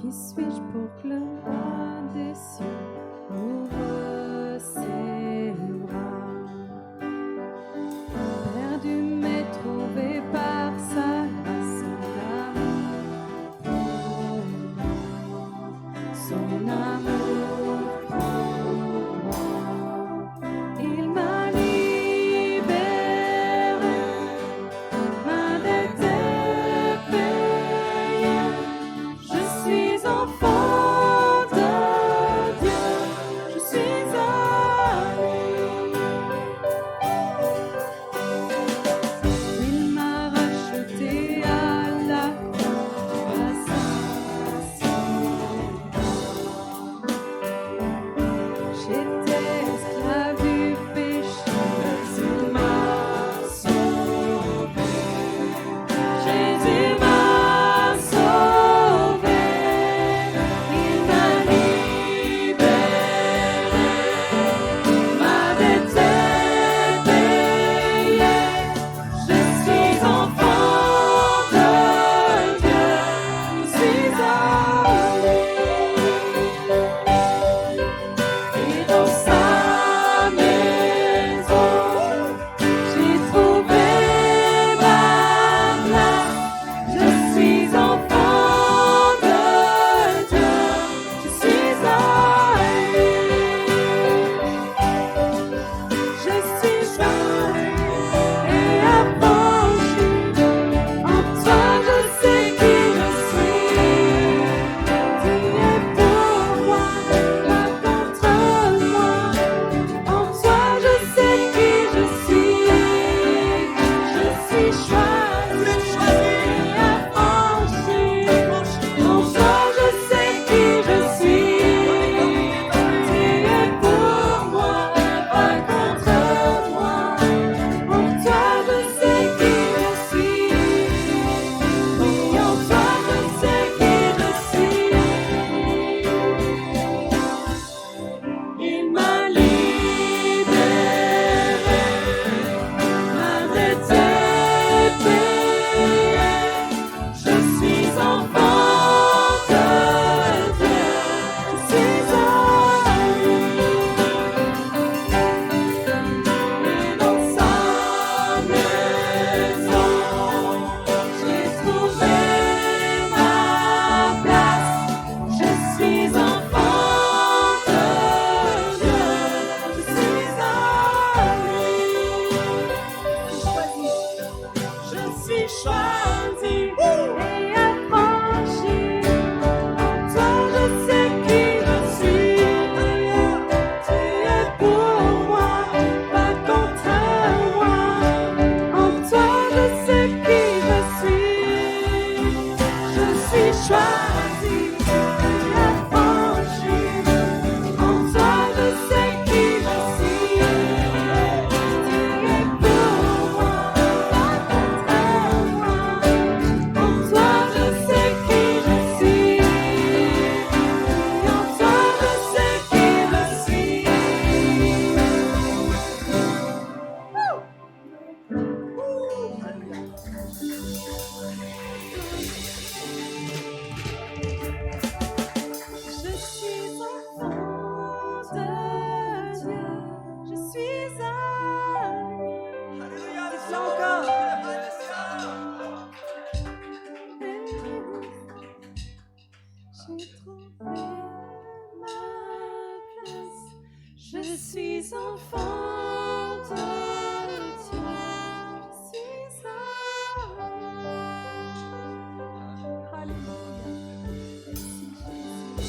Qui suis-je pour que le roi des cieux ouvre ses bras? Perdu mais trouvé par sa grâce, son amour pour moi. Il m'a libéré, ma dette est payée. Je suis enfant de Dieu, je suis à lui. Il m'a racheté à la croix, à sa J'étais esclave du péché, Jésus m'a sauvé. Jésus m'a sauvé, il m'a libéré, ma dette est payée. Je suis enfant de Dieu, je suis à lui. Et dans sa maison, j'ai trouvé ma place. Je suis enfant de Dieu, je suis à lui. Je suis choisi et affranchi. En toi, je sais qui je suis. Tu es pour moi, pas contre moi. En toi, je sais qui je suis. Je suis choisi et affranchi. En toi, je sais qui je suis. Tu es pour moi, pas contre moi. En toi, je sais qui je suis. Oui, en toi, je sais qui je suis. Il m'a libéré, ma dette est payée. Je suis enfant de Dieu, je suis à lui. Et dans sa maison, j'ai trouvé ma place. Je suis enfant de Dieu, je suis à lui. Je suis choisi et affranchi. En toi, je sais qui je suis. Tu es pour moi, pas contre moi. En toi, je sais qui je suis. Je suis choisi et affranchi. En toi, je sais qui je suis. Tu es pour moi, pas contre moi. En toi, je sais qui je suis. En toi, je sais qui je suis. Je suis enfant de Dieu, je suis à lui. Alléluia, dis-le encore. J'ai trouvé ma place. Je suis enfant de Dieu, je suis à lui. Alléluia. Merci Jésus.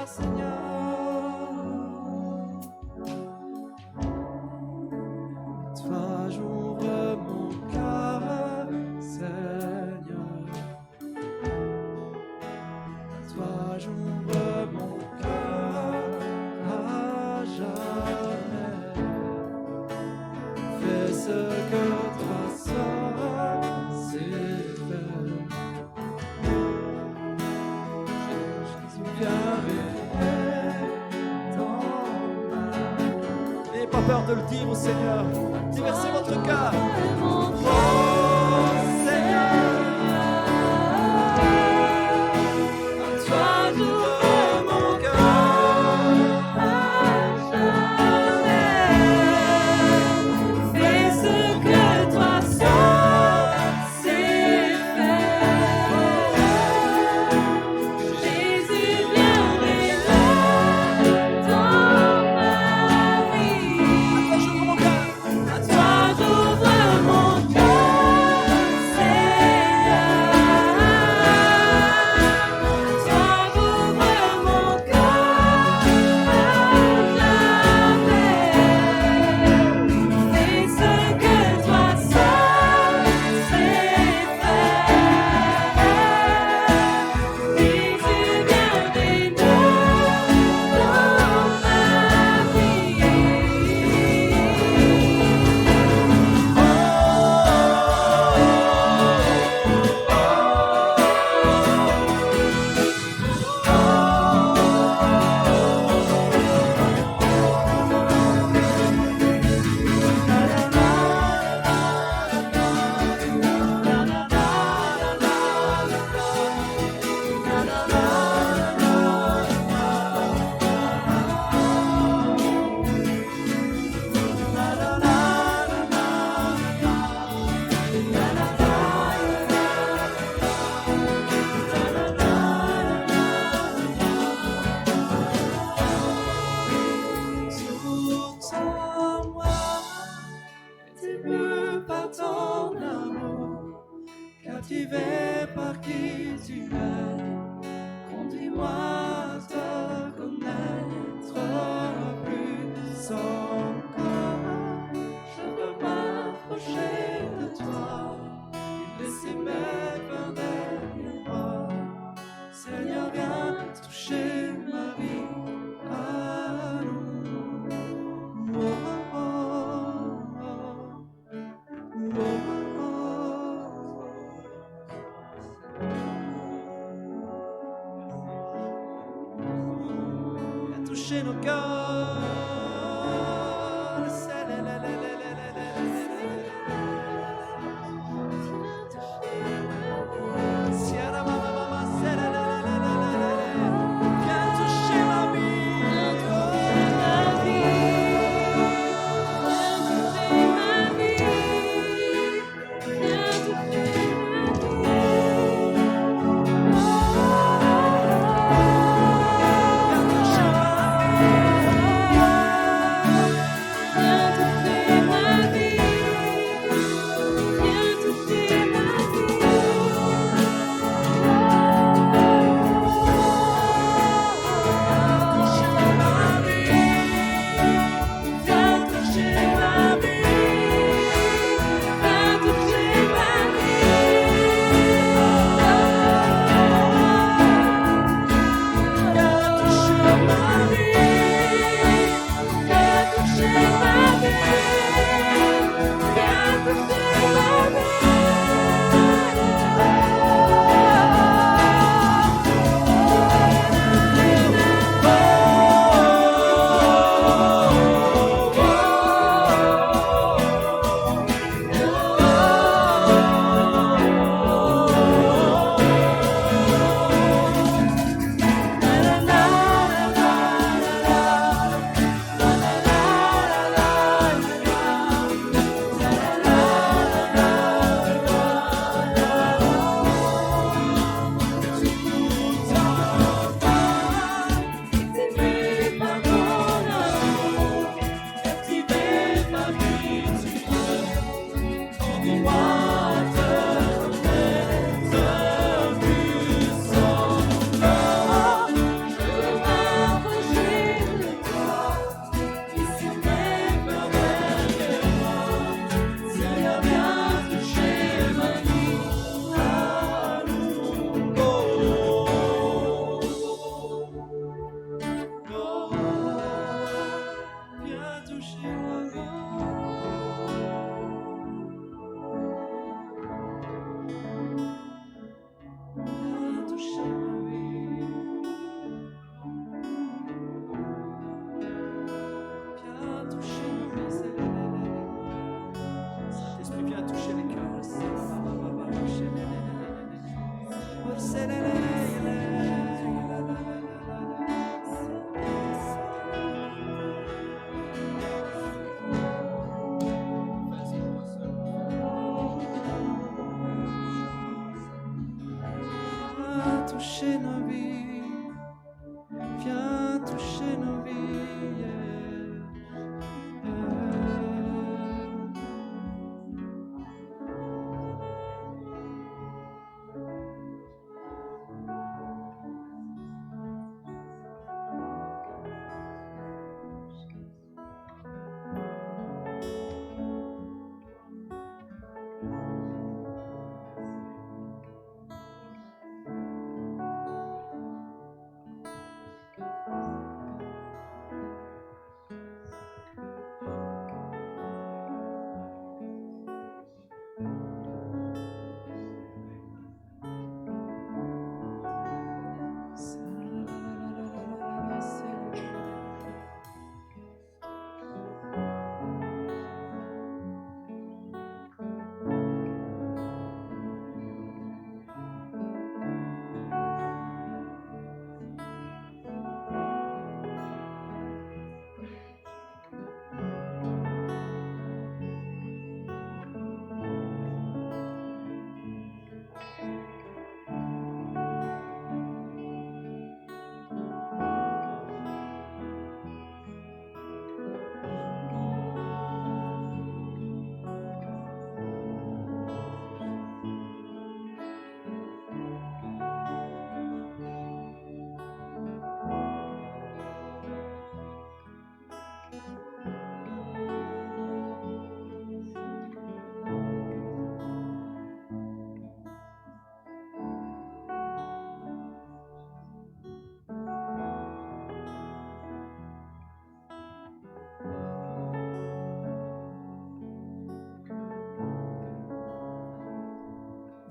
Seigneur. Toi, j'ouvre mon cœur, Seigneur. Toi, j'ouvre mon cœur à jamais. Fais ce que toi seul sais faire. Jésus, viens régner dans ma vie. N'ayez pas peur de le dire au Seigneur. Déversez votre cœur. Oh Seigneur, à toi j'ouvre mon cœur. Fais ce que toi seul sais faire. Jésus, viens régner dans ma vie. À toi j'ouvre mon cœur. À toi j'ouvre mon cœur, Seigneur. À toi j'ouvre mon cœur à jamais. Fais ce que toi seul sais faire. Jésus, viens régner dans ma Tout en moi est ému par ton amour, captivé par qui tu es. Conduis-moi à te connaître plus encore. Je veux m'approcher de toi et laisser mes peurs derrière moi. Seigneur, viens toucher ma vie. Viens toucher nos cœurs. Viens toucher ma vie. toucher nos vies. Viens toucher nos vies. Yeah.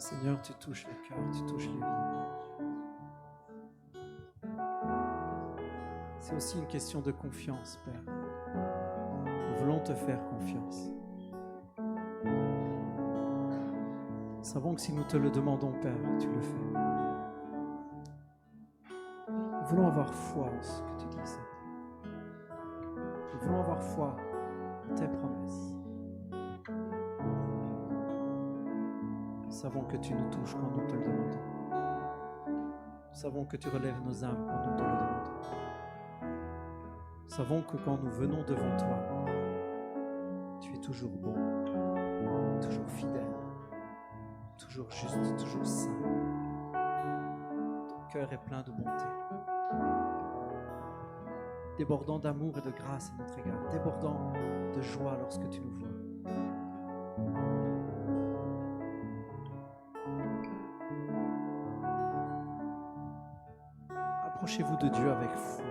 Seigneur, tu touches le cœur, tu touches les vies. C'est aussi une question de confiance, Père. Nous voulons te faire confiance. Nous savons que si nous te le demandons, Père, tu le fais. Nous voulons avoir foi en ce que tu dis, Seigneur. Nous voulons avoir foi en tes promesses. Nous savons que tu nous touches quand nous te le demandons. Nous savons que tu relèves nos âmes quand nous te le demandons. Nous savons que quand nous venons devant toi, tu es toujours bon, toujours fidèle, toujours juste, toujours saint. Ton cœur est plein de bonté, débordant d'amour et de grâce à notre égard, débordant de joie lorsque tu nous vois. Approchez-vous de Dieu avec foi.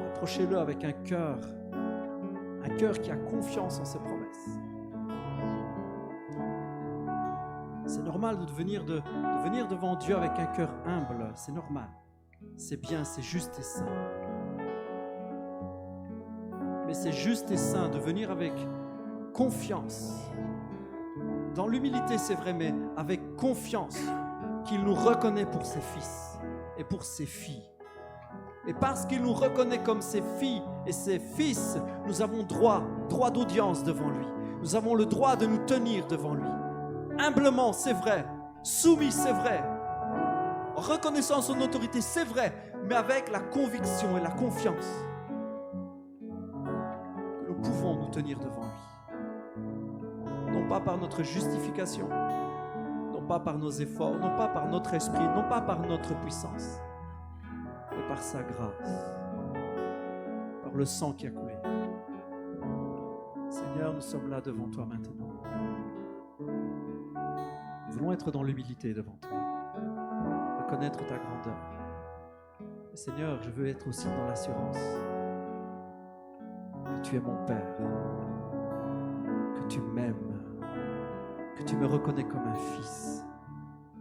Approchez-le avec un cœur qui a confiance en ses promesses. C'est normal de venir devant Dieu avec un cœur humble, c'est normal. C'est bien, c'est juste et saint. Mais c'est juste et saint de venir avec confiance. Dans l'humilité, c'est vrai, mais avec confiance qu'il nous reconnaît pour ses fils et pour ses filles. Et parce qu'il nous reconnaît comme ses filles et ses fils, nous avons droit d'audience devant lui. Nous avons le droit de nous tenir devant lui. Humblement, c'est vrai. Soumis, c'est vrai. En reconnaissant son autorité, c'est vrai. Mais avec la conviction et la confiance que nous pouvons nous tenir devant lui. Non pas par notre justification, non pas par nos efforts, non pas par notre esprit, non pas par notre puissance, mais par sa grâce, par le sang qui a coulé. Seigneur, nous sommes là devant toi maintenant. Nous voulons être dans l'humilité devant toi, reconnaître ta grandeur. Et Seigneur, je veux être aussi dans l'assurance que tu es mon Père, que tu m'aimes, que tu me reconnais comme un fils,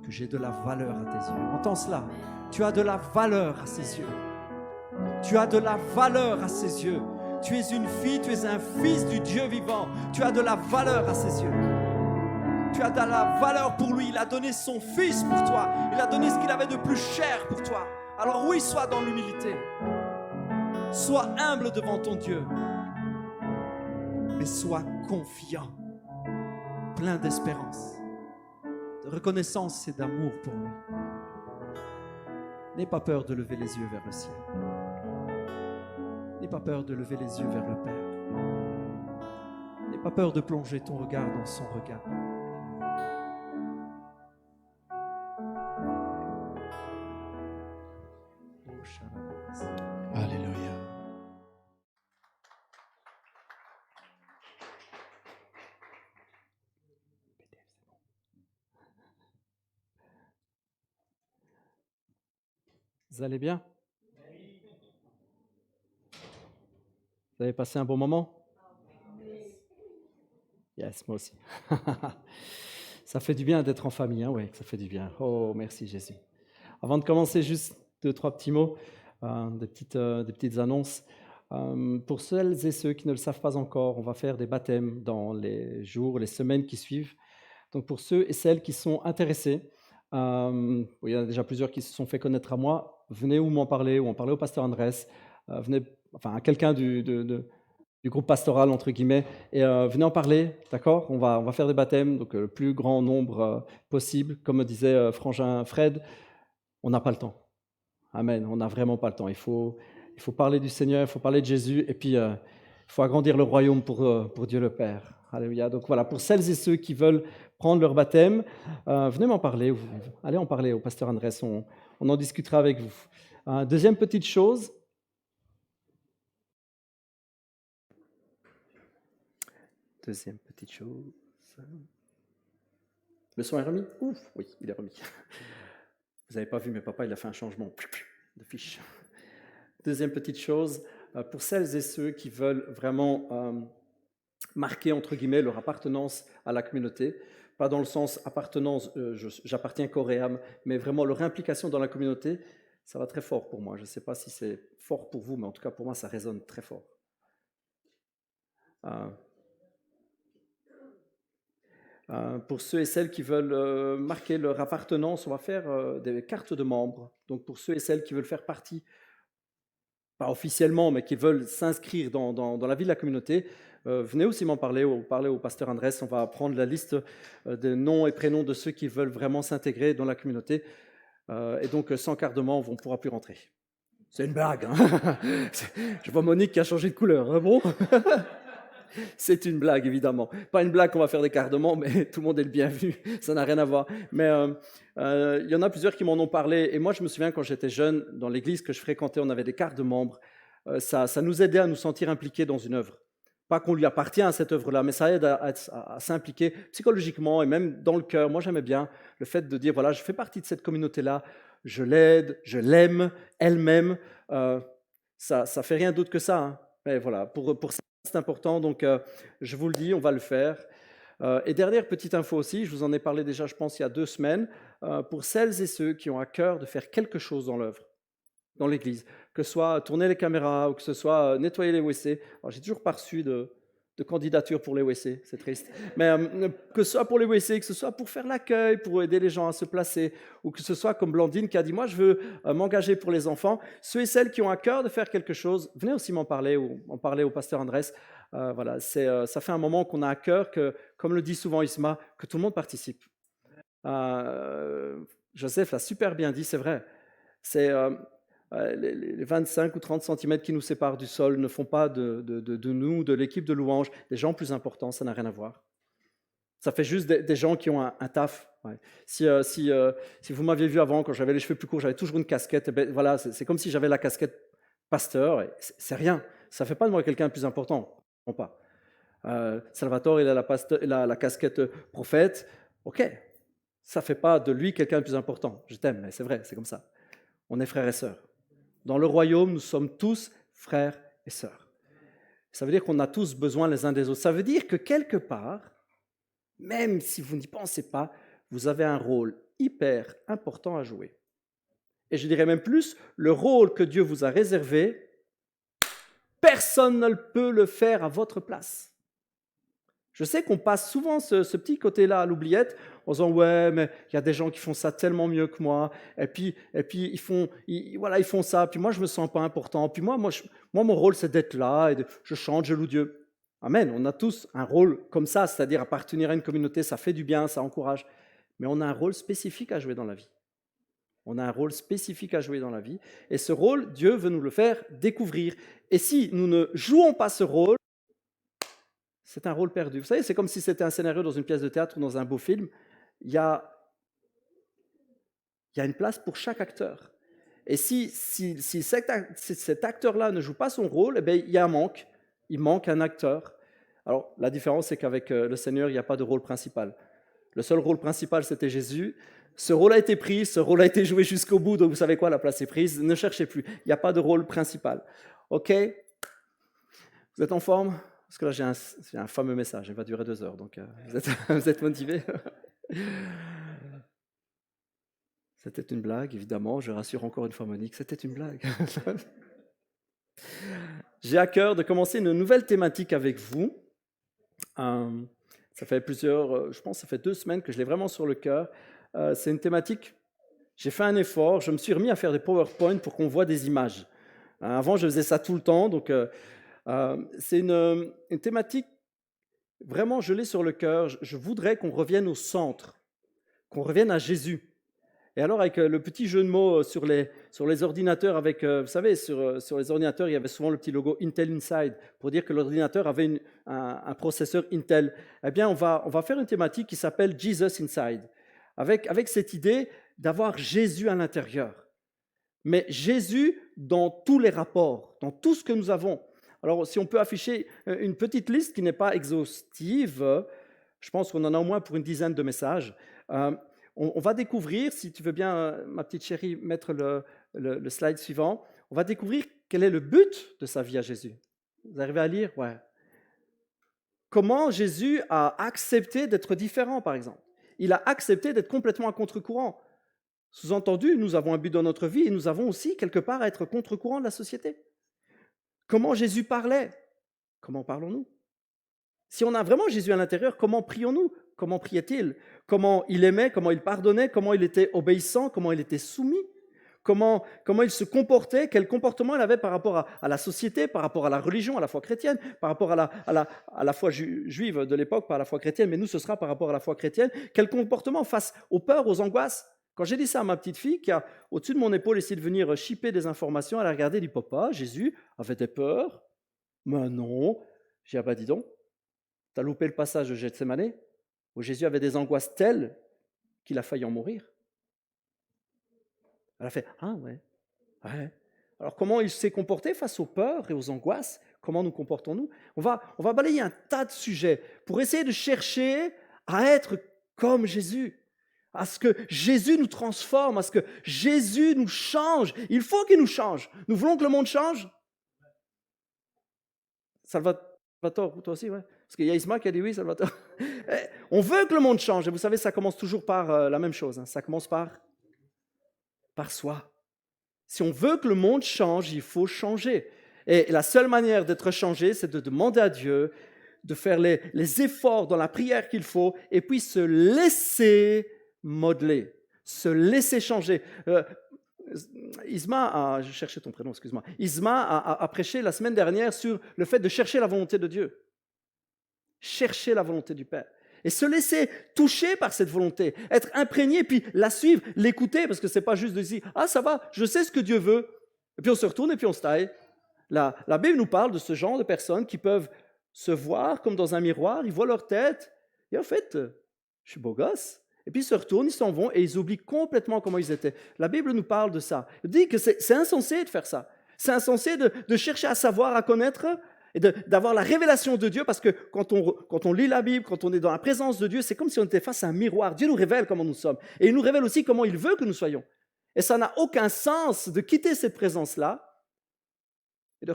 que j'ai de la valeur à tes yeux. Entends cela, tu as de la valeur à ses yeux. Tu as de la valeur à ses yeux. Tu es une fille, tu es un fils du Dieu vivant. Tu as de la valeur à ses yeux. Tu as de la valeur pour lui. Il a donné son fils pour toi. Il a donné ce qu'il avait de plus cher pour toi. Alors oui, sois dans l'humilité. Sois humble devant ton Dieu. Mais sois confiant, plein d'espérance. de reconnaissance et d'amour pour lui. N'aie pas peur de lever les yeux vers le ciel. N'aie pas peur de lever les yeux vers le Père. N'aie pas peur de plonger ton regard dans son regard. Alléluia. Vous allez bien? Vous avez passé un bon moment? Yes, moi aussi. Ça fait du bien d'être en famille, hein? Oui, ça fait du bien. Oh, merci Jésus. Avant de commencer, juste 2-3 petits mots, des petites annonces. Pour celles et ceux qui ne le savent pas encore, on va faire des baptêmes dans les jours, les semaines qui suivent. Donc pour ceux et celles qui sont intéressés, il y en a déjà plusieurs qui se sont fait connaître à moi, venez ou m'en parler, ou en parler au pasteur Andrés, venez, enfin à quelqu'un du groupe pastoral, entre guillemets, et venez en parler, d'accord? On va faire des baptêmes, donc le plus grand nombre possible. Comme me disait Frangin Fred, on n'a pas le temps. Amen, on n'a vraiment pas le temps. Il faut parler du Seigneur, il faut parler de Jésus, et puis il faut agrandir le royaume pour Dieu le Père. Alléluia. Donc voilà, pour celles et ceux qui veulent prendre leur baptême, venez m'en parler, allez en parler au pasteur Andrés, on en discutera avec vous. Deuxième petite chose, le son est remis? Ouf, oui, il est remis. Vous n'avez pas vu, mais papa, il a fait un changement de fiche. Deuxième petite chose, pour celles et ceux qui veulent vraiment marquer, entre guillemets, leur appartenance à la communauté, pas dans le sens appartenance, j'appartiens corps et âme, mais vraiment leur implication dans la communauté, ça va très fort pour moi. Je ne sais pas si c'est fort pour vous, mais en tout cas pour moi, ça résonne très fort. Pour ceux et celles qui veulent marquer leur appartenance, on va faire des cartes de membres. Donc pour ceux et celles qui veulent faire partie, pas officiellement, mais qui veulent s'inscrire dans la vie de la communauté, venez aussi m'en parler, ou parler au pasteur Andrés. On va prendre la liste des noms et prénoms de ceux qui veulent vraiment s'intégrer dans la communauté. Et donc sans carte de membre, on ne pourra plus rentrer. C'est une blague, hein. Je vois Monique qui a changé de couleur, hein, bon. C'est une blague, évidemment. Pas une blague qu'on va faire des cartes de membres, mais tout le monde est le bienvenu. Ça n'a rien à voir. Mais il y en a plusieurs qui m'en ont parlé. Et moi, je me souviens, quand j'étais jeune, dans l'église que je fréquentais, on avait des cartes de membres. Ça nous aidait à nous sentir impliqués dans une œuvre. Pas qu'on lui appartient à cette œuvre-là, mais ça aide à s'impliquer psychologiquement et même dans le cœur. Moi, j'aimais bien le fait de dire, voilà, je fais partie de cette communauté-là, je l'aide, je l'aime, elle m'aime. Ça fait rien d'autre que ça, hein. Mais voilà, pour ça, c'est important, donc je vous le dis, on va le faire. Et dernière petite info aussi, je vous en ai parlé déjà, je pense, il y a 2 semaines, pour celles et ceux qui ont à cœur de faire quelque chose dans l'œuvre, dans l'église, que ce soit tourner les caméras ou que ce soit nettoyer les WC. Alors, j'ai toujours pas reçu de candidature pour les WC, c'est triste. Mais que ce soit pour les WC, que ce soit pour faire l'accueil, pour aider les gens à se placer, ou que ce soit comme Blandine qui a dit, moi je veux m'engager pour les enfants, ceux et celles qui ont à cœur de faire quelque chose, venez aussi m'en parler ou en parler au pasteur Andrés. Voilà, ça fait un moment qu'on a à cœur que, comme le dit souvent Isma, que tout le monde participe. Joseph l'a super bien dit, c'est vrai. C'est les 25 ou 30 cm qui nous séparent du sol ne font pas de nous, de l'équipe de louange, des gens plus importants, ça n'a rien à voir. Ça fait juste des gens qui ont un taf. Ouais. Si vous m'aviez vu avant, quand j'avais les cheveux plus courts, j'avais toujours une casquette. Et ben, voilà, c'est comme si j'avais la casquette pasteur. Et c'est rien. Ça ne fait pas de moi quelqu'un de plus important. Non pas. Salvatore, il a la casquette prophète. Ok, ça ne fait pas de lui quelqu'un de plus important. Je t'aime, mais c'est vrai, c'est comme ça. On est frères et sœurs. Dans le royaume, nous sommes tous frères et sœurs. Ça veut dire qu'on a tous besoin les uns des autres. Ça veut dire que quelque part, même si vous n'y pensez pas, vous avez un rôle hyper important à jouer. Et je dirais même plus, le rôle que Dieu vous a réservé, personne ne peut le faire à votre place. Je sais qu'on passe souvent ce petit côté-là à l'oubliette en disant « Ouais, mais il y a des gens qui font ça tellement mieux que moi. » Et puis ils font ça. Puis moi, je ne me sens pas important. Puis moi, mon rôle, c'est d'être là. Et je chante, je loue Dieu. Amen. On a tous un rôle comme ça, c'est-à-dire appartenir à une communauté. Ça fait du bien, ça encourage. mais on a un rôle spécifique à jouer dans la vie. On a un rôle spécifique à jouer dans la vie. Et ce rôle, Dieu veut nous le faire découvrir. Et si nous ne jouons pas ce rôle, c'est un rôle perdu. Vous savez, c'est comme si c'était un scénario dans une pièce de théâtre ou dans un beau film. Il y a une place pour chaque acteur. Et si cet acteur-là ne joue pas son rôle, eh bien, il y a un manque. Il manque un acteur. Alors, la différence, c'est qu'avec le Seigneur, il n'y a pas de rôle principal. Le seul rôle principal, c'était Jésus. Ce rôle a été pris, ce rôle a été joué jusqu'au bout, donc vous savez quoi, la place est prise. Ne cherchez plus. Il n'y a pas de rôle principal. OK? Vous êtes en forme? Parce que là, j'ai un fameux message. Il va durer 2 heures, donc vous êtes motivés? C'était une blague, évidemment. Je rassure encore une fois Monique, c'était une blague. J'ai à cœur de commencer une nouvelle thématique avec vous. Ça fait je pense que ça fait 2 semaines que je l'ai vraiment sur le cœur. C'est une thématique, j'ai fait un effort, je me suis remis à faire des PowerPoint pour qu'on voit des images. Avant, je faisais ça tout le temps, donc c'est une thématique, vraiment, je l'ai sur le cœur. Je voudrais qu'on revienne au centre, qu'on revienne à Jésus. Et alors, avec le petit jeu de mots sur les ordinateurs, vous savez, sur les ordinateurs, il y avait souvent le petit logo Intel Inside, pour dire que l'ordinateur avait un processeur Intel. Eh bien, on va faire une thématique qui s'appelle Jesus Inside, avec cette idée d'avoir Jésus à l'intérieur. Mais Jésus dans tous les rapports, dans tout ce que nous avons. Alors, si on peut afficher une petite liste qui n'est pas exhaustive, je pense qu'on en a au moins pour une dizaine de messages. On va découvrir, si tu veux bien, ma petite chérie, mettre le slide suivant, on va découvrir quel est le but de sa vie à Jésus. Vous arrivez à lire? Ouais. Comment Jésus a accepté d'être différent, par exemple. Il a accepté d'être complètement à contre-courant. Sous-entendu, nous avons un but dans notre vie et nous avons aussi, quelque part, à être contre-courant de la société. Comment Jésus parlait? Comment parlons-nous? Si on a vraiment Jésus à l'intérieur, comment prions-nous? Comment priait-il? Comment il aimait? Comment il pardonnait? Comment il était obéissant? Comment il était soumis? Comment il se comportait? Quel comportement il avait par rapport à la société, par rapport à la religion, à la foi chrétienne, par rapport à la foi juive de l'époque, pas à la foi chrétienne, mais nous, ce sera par rapport à la foi chrétienne. Quel comportement face aux peurs, aux angoisses? Quand j'ai dit ça à ma petite fille, qui a au-dessus de mon épaule essayé de venir chipper des informations, elle a regardé et dit, papa, Jésus avait des peurs? Mais non. J'ai dit, ah bah dis donc, t'as loupé le passage de Gethsémane, où Jésus avait des angoisses telles qu'il a failli en mourir. Elle a fait « Ah ouais, ouais. » Alors comment il s'est comporté face aux peurs et aux angoisses? Comment nous comportons-nous? On va balayer un tas de sujets pour essayer de chercher à être comme Jésus, à ce que Jésus nous transforme, à ce que Jésus nous change. Il faut qu'il nous change. Nous voulons que le monde change? Salvatore, toi aussi, ouais. Parce qu'il y a Isma qui a dit oui, Salvatore. On veut que le monde change. Et vous savez, ça commence toujours par la même chose. Ça commence par soi. Si on veut que le monde change, il faut changer. Et la seule manière d'être changé, c'est de demander à Dieu de faire les efforts dans la prière qu'il faut et puis se laisser modeler, se laisser changer. Isma je cherchais ton prénom, excuse-moi. Isma a prêché la semaine dernière sur le fait de chercher la volonté de Dieu. Chercher la volonté du Père. Et se laisser toucher par cette volonté, être imprégné, puis la suivre, l'écouter, parce que ce n'est pas juste de dire « Ah, ça va, je sais ce que Dieu veut ». Et puis on se retourne et puis on se taille. La Bible nous parle de ce genre de personnes qui peuvent se voir comme dans un miroir, ils voient leur tête, et en fait, je suis beau gosse. Et puis ils se retournent, ils s'en vont, et ils oublient complètement comment ils étaient. La Bible nous parle de ça. Elle dit que c'est insensé de faire ça. C'est insensé de chercher à savoir, à connaître, et d'avoir la révélation de Dieu, parce que quand on lit la Bible, quand on est dans la présence de Dieu, c'est comme si on était face à un miroir. Dieu nous révèle comment nous sommes. Et il nous révèle aussi comment il veut que nous soyons. Et ça n'a aucun sens de quitter cette présence-là et de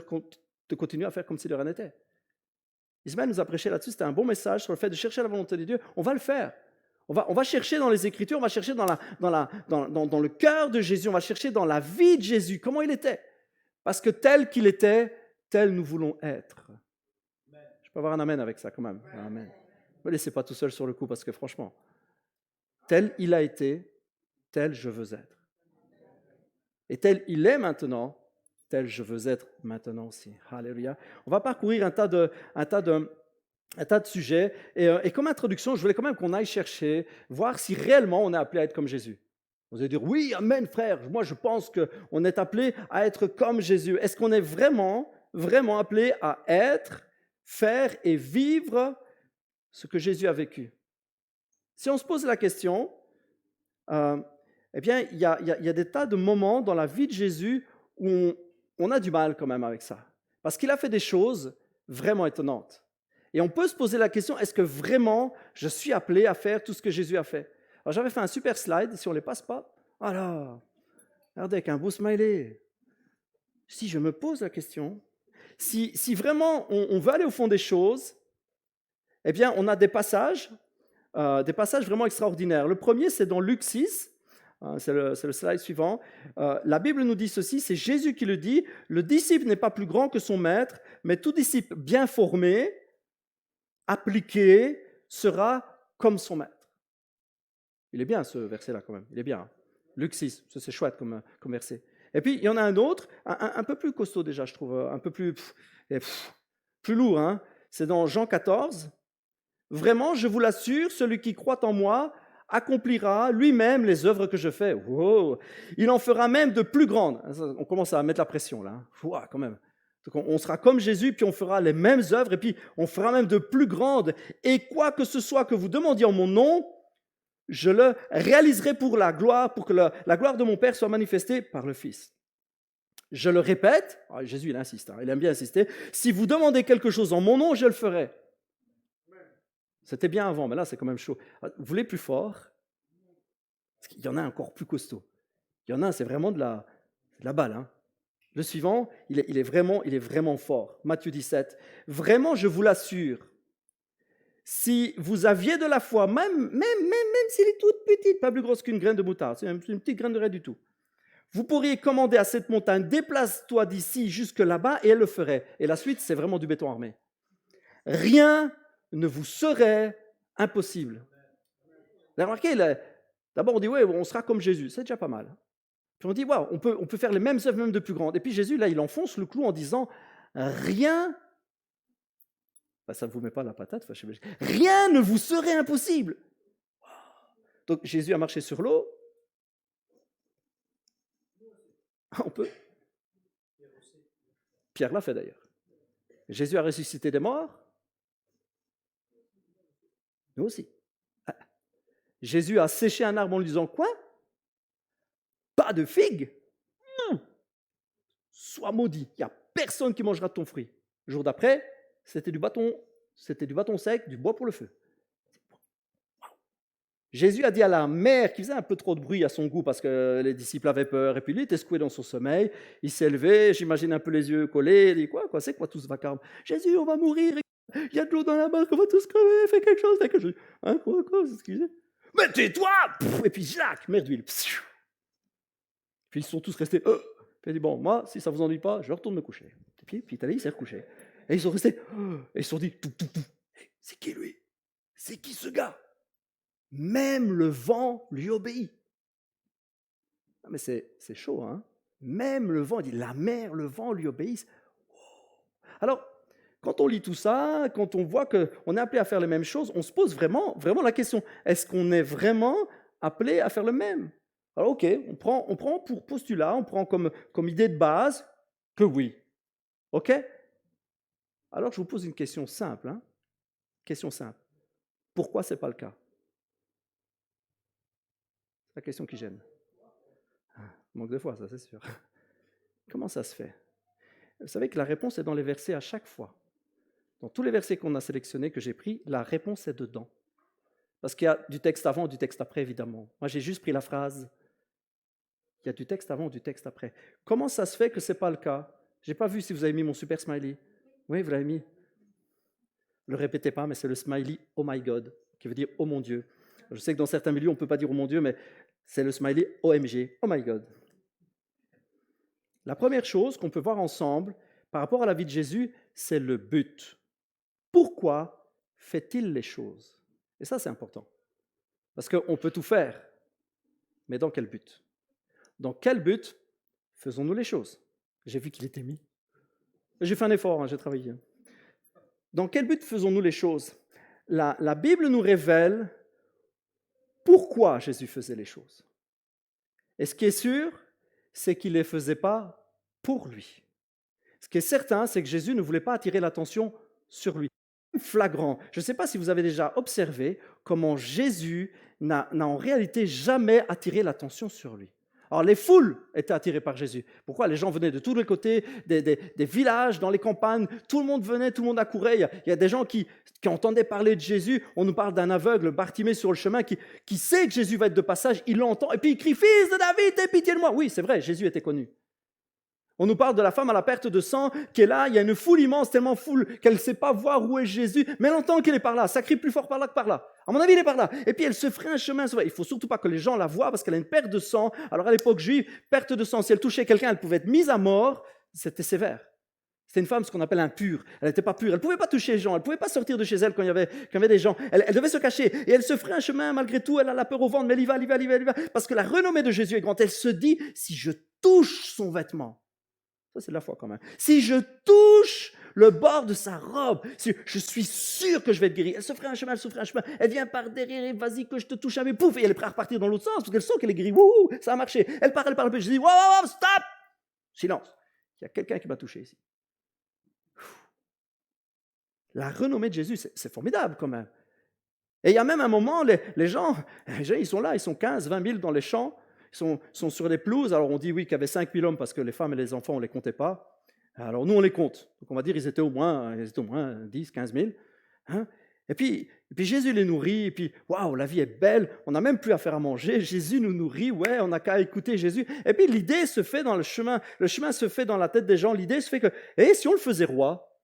continuer à faire comme si de rien n'était. Ismaël nous a prêché là-dessus, c'était un bon message sur le fait de chercher la volonté de Dieu. On va le faire. On va chercher dans les Écritures, on va chercher dans le cœur de Jésus, on va chercher dans la vie de Jésus, comment il était. Parce que tel qu'il était, tel nous voulons être. Je peux avoir un amen avec ça quand même. Amen. Ne me laissez pas tout seul sur le coup parce que franchement, tel il a été, tel je veux être. Et tel il est maintenant, tel je veux être maintenant aussi. Alléluia. On va parcourir un tas de un tas de sujets. Et comme introduction, je voulais quand même qu'on aille chercher, voir si réellement on est appelé à être comme Jésus. Vous allez dire, oui, amen, frère. Moi, je pense qu'on est appelé à être comme Jésus. Est-ce qu'on est vraiment, vraiment appelé à être, faire et vivre ce que Jésus a vécu? Si on se pose la question, eh bien, il y a des tas de moments dans la vie de Jésus où on a du mal quand même avec ça. Parce qu'il a fait des choses vraiment étonnantes. Et on peut se poser la question, est-ce que vraiment je suis appelé à faire tout ce que Jésus a fait? Alors j'avais fait un super slide, si on ne les passe pas. Alors, regardez avec un beau smiley. Si je me pose la question, si vraiment on veut aller au fond des choses, eh bien on a des passages vraiment extraordinaires. Le premier, c'est dans Luc 6, c'est le slide suivant. La Bible nous dit ceci, c'est Jésus qui le dit, le disciple n'est pas plus grand que son maître, mais tout disciple bien formé, appliqué, sera comme son maître. Il est bien ce verset-là quand même, il est bien. Hein. Luc 6, c'est chouette comme verset. Et puis il y en a un autre, un peu plus costaud déjà, je trouve, un peu plus lourd. Hein. C'est dans Jean 14. Vraiment, je vous l'assure, celui qui croit en moi accomplira lui-même les œuvres que je fais. Wow. Il en fera même de plus grandes. On commence à mettre la pression là. Wow, quand même. Donc on sera comme Jésus, puis on fera les mêmes œuvres, et puis on fera même de plus grandes. Et quoi que ce soit que vous demandiez en mon nom, je le réaliserai pour la gloire, pour que la gloire de mon Père soit manifestée par le Fils. Je le répète, Jésus il insiste, il aime bien insister, si vous demandez quelque chose en mon nom, je le ferai. C'était bien avant, mais là c'est quand même chaud. Vous voulez plus fort? Parce qu'il y en a encore plus costaud. Il y en a, c'est vraiment de la balle. Hein. Le suivant, il est vraiment fort. Matthieu 17. Vraiment, je vous l'assure, si vous aviez de la foi, même s'il est toute petite, pas plus grosse qu'une graine de moutarde, c'est une petite graine de rien du tout, vous pourriez commander à cette montagne, déplace-toi d'ici jusque là-bas, et elle le ferait. Et la suite, c'est vraiment du béton armé. Rien ne vous serait impossible. Vous avez remarqué, d'abord on dit, ouais, on sera comme Jésus, c'est déjà pas mal. Puis on dit, wow, on peut faire les mêmes œuvres, même de plus grandes. Et puis Jésus, là, il enfonce le clou en disant, rien, ça ne vous met pas la patate, rien ne vous serait impossible. Donc Jésus a marché sur l'eau. On peut. Pierre l'a fait d'ailleurs. Jésus a ressuscité des morts. Nous aussi. Jésus a séché un arbre en lui disant quoi? Pas de figues? Sois maudit. Il n'y a personne qui mangera de ton fruit. Le jour d'après, c'était du bâton sec, du bois pour le feu. Jésus a dit à la mer, qui faisait un peu trop de bruit à son goût parce que les disciples avaient peur, et puis lui était secoué dans son sommeil, il s'est levé, j'imagine un peu les yeux collés, il dit quoi, c'est quoi tout ce vacarme? Jésus, on va mourir, il y a de l'eau dans la barque, on va tous crever, fais quelque chose, Hein, quoi, excusez? Mais tais-toi! Et puis Jacques, mer d'huile. Puis ils sont tous restés, Puis il dit, bon, moi, si ça ne vous ennuie pas, je retourne me coucher. Et puis il s'est recouché. Et ils sont restés, et ils se sont dit, c'est qui lui? C'est qui ce gars? Même le vent lui obéit. Mais c'est chaud, hein? Même le vent, il dit, la mer, le vent lui obéissent. Alors, quand on lit tout ça, quand on voit qu'on est appelé à faire les mêmes choses, on se pose vraiment la question, est-ce qu'on est vraiment appelé à faire le même? Alors ok, on prend pour postulat, on prend comme idée de base que oui. Ok? Alors je vous pose une question simple. Hein? Question simple. Pourquoi ce n'est pas le cas? C'est la question qui gêne. Manque de foi, ça c'est sûr. Comment ça se fait? Vous savez que la réponse est dans les versets à chaque fois. Dans tous les versets qu'on a sélectionnés, que j'ai pris, la réponse est dedans. Parce qu'il y a du texte avant, du texte après, évidemment. Moi, j'ai juste pris la phrase. Il y a du texte avant, du texte après. Comment ça se fait que ce n'est pas le cas? Je n'ai pas vu si vous avez mis mon super smiley. Oui, vous l'avez mis. Ne le répétez pas, mais c'est le smiley « Oh my God », qui veut dire « Oh mon Dieu ». Je sais que dans certains milieux, on ne peut pas dire « Oh mon Dieu », mais c'est le smiley « OMG »,« Oh my God ». La première chose qu'on peut voir ensemble par rapport à la vie de Jésus, c'est le but. Pourquoi fait-il les choses? Et ça, c'est important. Parce qu'on peut tout faire, mais dans quel but? Dans quel but faisons-nous les choses? J'ai vu qu'il était mis. J'ai fait un effort, j'ai travaillé. Dans quel but faisons-nous les choses? La Bible nous révèle pourquoi Jésus faisait les choses. Et ce qui est sûr, c'est qu'il ne les faisait pas pour lui. Ce qui est certain, c'est que Jésus ne voulait pas attirer l'attention sur lui. Flagrant. Je ne sais pas si vous avez déjà observé comment Jésus n'a en réalité jamais attiré l'attention sur lui. Alors les foules étaient attirées par Jésus. Pourquoi? Les gens venaient de tous les côtés, des villages, dans les campagnes, tout le monde venait, tout le monde accourait. Il y a des gens qui entendaient parler de Jésus. On nous parle d'un aveugle, Bartimée sur le chemin, qui sait que Jésus va être de passage, il l'entend, et puis il crie « Fils de David, aie pitié de moi !» Oui, c'est vrai, Jésus était connu. On nous parle de la femme à la perte de sang qui est là, il y a une foule immense, tellement foule qu'elle ne sait pas voir où est Jésus, mais elle entend qu'il est par là, ça crie plus fort par là que par là. À mon avis, il est par là. Et puis elle se ferait un chemin. Il ne faut surtout pas que les gens la voient parce qu'elle a une perte de sang. Alors à l'époque juive, perte de sang, si elle touchait quelqu'un, elle pouvait être mise à mort, c'était sévère. C'était une femme, ce qu'on appelle impure. Elle n'était pas pure, elle ne pouvait pas toucher les gens, elle ne pouvait pas sortir de chez elle quand il y avait des gens. Elle devait se cacher et elle se ferait un chemin malgré tout, elle a la peur au ventre, mais elle y va, parce que la renommée de Jésus est grande. Elle se dit, si je touche son vêtement, ça, c'est de la foi quand même. Si je touche le bord de sa robe, si je suis sûr que je vais être guéri. Elle se ferait un chemin, elle vient par derrière et vas-y que je te touche un peu, pouf, et elle est prête à repartir dans l'autre sens parce qu'elle sent qu'elle est guérie. Wouhou, ça a marché. Elle parle, je dis, wow, stop, silence. Il y a quelqu'un qui m'a touché ici. La renommée de Jésus, c'est formidable quand même. Et il y a même un moment, les gens, ils sont là, ils sont 15, 20 000 dans les champs. Ils sont sur les pelouses. Alors on dit oui qu'il y avait 5 000 hommes parce que les femmes et les enfants, on ne les comptait pas. Alors nous, on les compte. Donc on va dire qu'ils étaient au moins 10, 15 000. Hein? Et puis Jésus les nourrit. Et puis, waouh, la vie est belle. On n'a même plus à faire à manger. Jésus nous nourrit. Ouais, on n'a qu'à écouter Jésus. Et puis l'idée se fait dans le chemin. Le chemin se fait dans la tête des gens. L'idée se fait que, si on le faisait roi,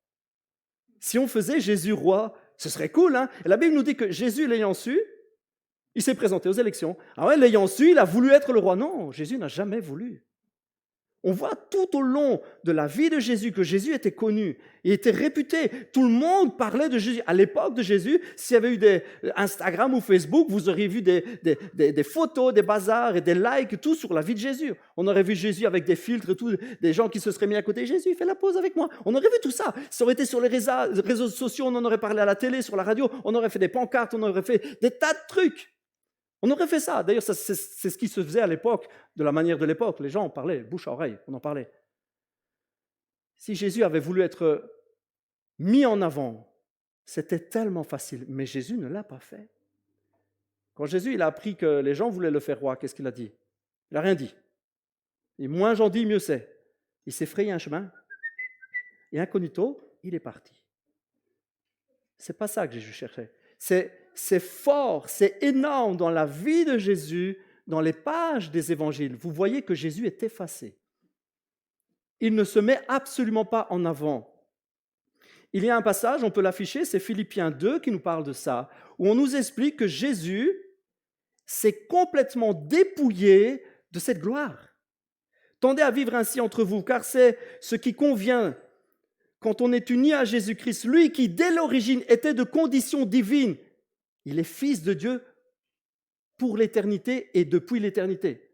si on faisait Jésus roi, ce serait cool. Hein? Et la Bible nous dit que Jésus, l'ayant su, il s'est présenté aux élections. Ah ouais, l'ayant su, il a voulu être le roi. Non, Jésus n'a jamais voulu. On voit tout au long de la vie de Jésus que Jésus était connu, il était réputé. Tout le monde parlait de Jésus. À l'époque de Jésus, s'il y avait eu des Instagram ou Facebook, vous auriez vu des photos, des bazars et des likes, tout sur la vie de Jésus. On aurait vu Jésus avec des filtres et tout, des gens qui se seraient mis à côté. Jésus, fais la pause avec moi. On aurait vu tout ça. Ça aurait été sur les réseaux sociaux, on en aurait parlé à la télé, sur la radio, on aurait fait des pancartes, on aurait fait des tas de trucs. On aurait fait ça. D'ailleurs, c'est ce qui se faisait à l'époque, de la manière de l'époque. Les gens en parlaient, bouche à oreille, on en parlait. Si Jésus avait voulu être mis en avant, c'était tellement facile. Mais Jésus ne l'a pas fait. Quand Jésus il a appris que les gens voulaient le faire roi, qu'est-ce qu'il a dit? Il n'a rien dit. Et moins j'en dis, mieux c'est. Il s'est frayé un chemin. Et incognito, il est parti. C'est pas ça que Jésus cherchait. C'est fort, c'est énorme dans la vie de Jésus, dans les pages des évangiles. Vous voyez que Jésus est effacé. Il ne se met absolument pas en avant. Il y a un passage, on peut l'afficher, c'est Philippiens 2 qui nous parle de ça, où on nous explique que Jésus s'est complètement dépouillé de cette gloire. Tendez à vivre ainsi entre vous, car c'est ce qui convient quand on est uni à Jésus-Christ, lui qui dès l'origine était de condition divine. Il est fils de Dieu pour l'éternité et depuis l'éternité.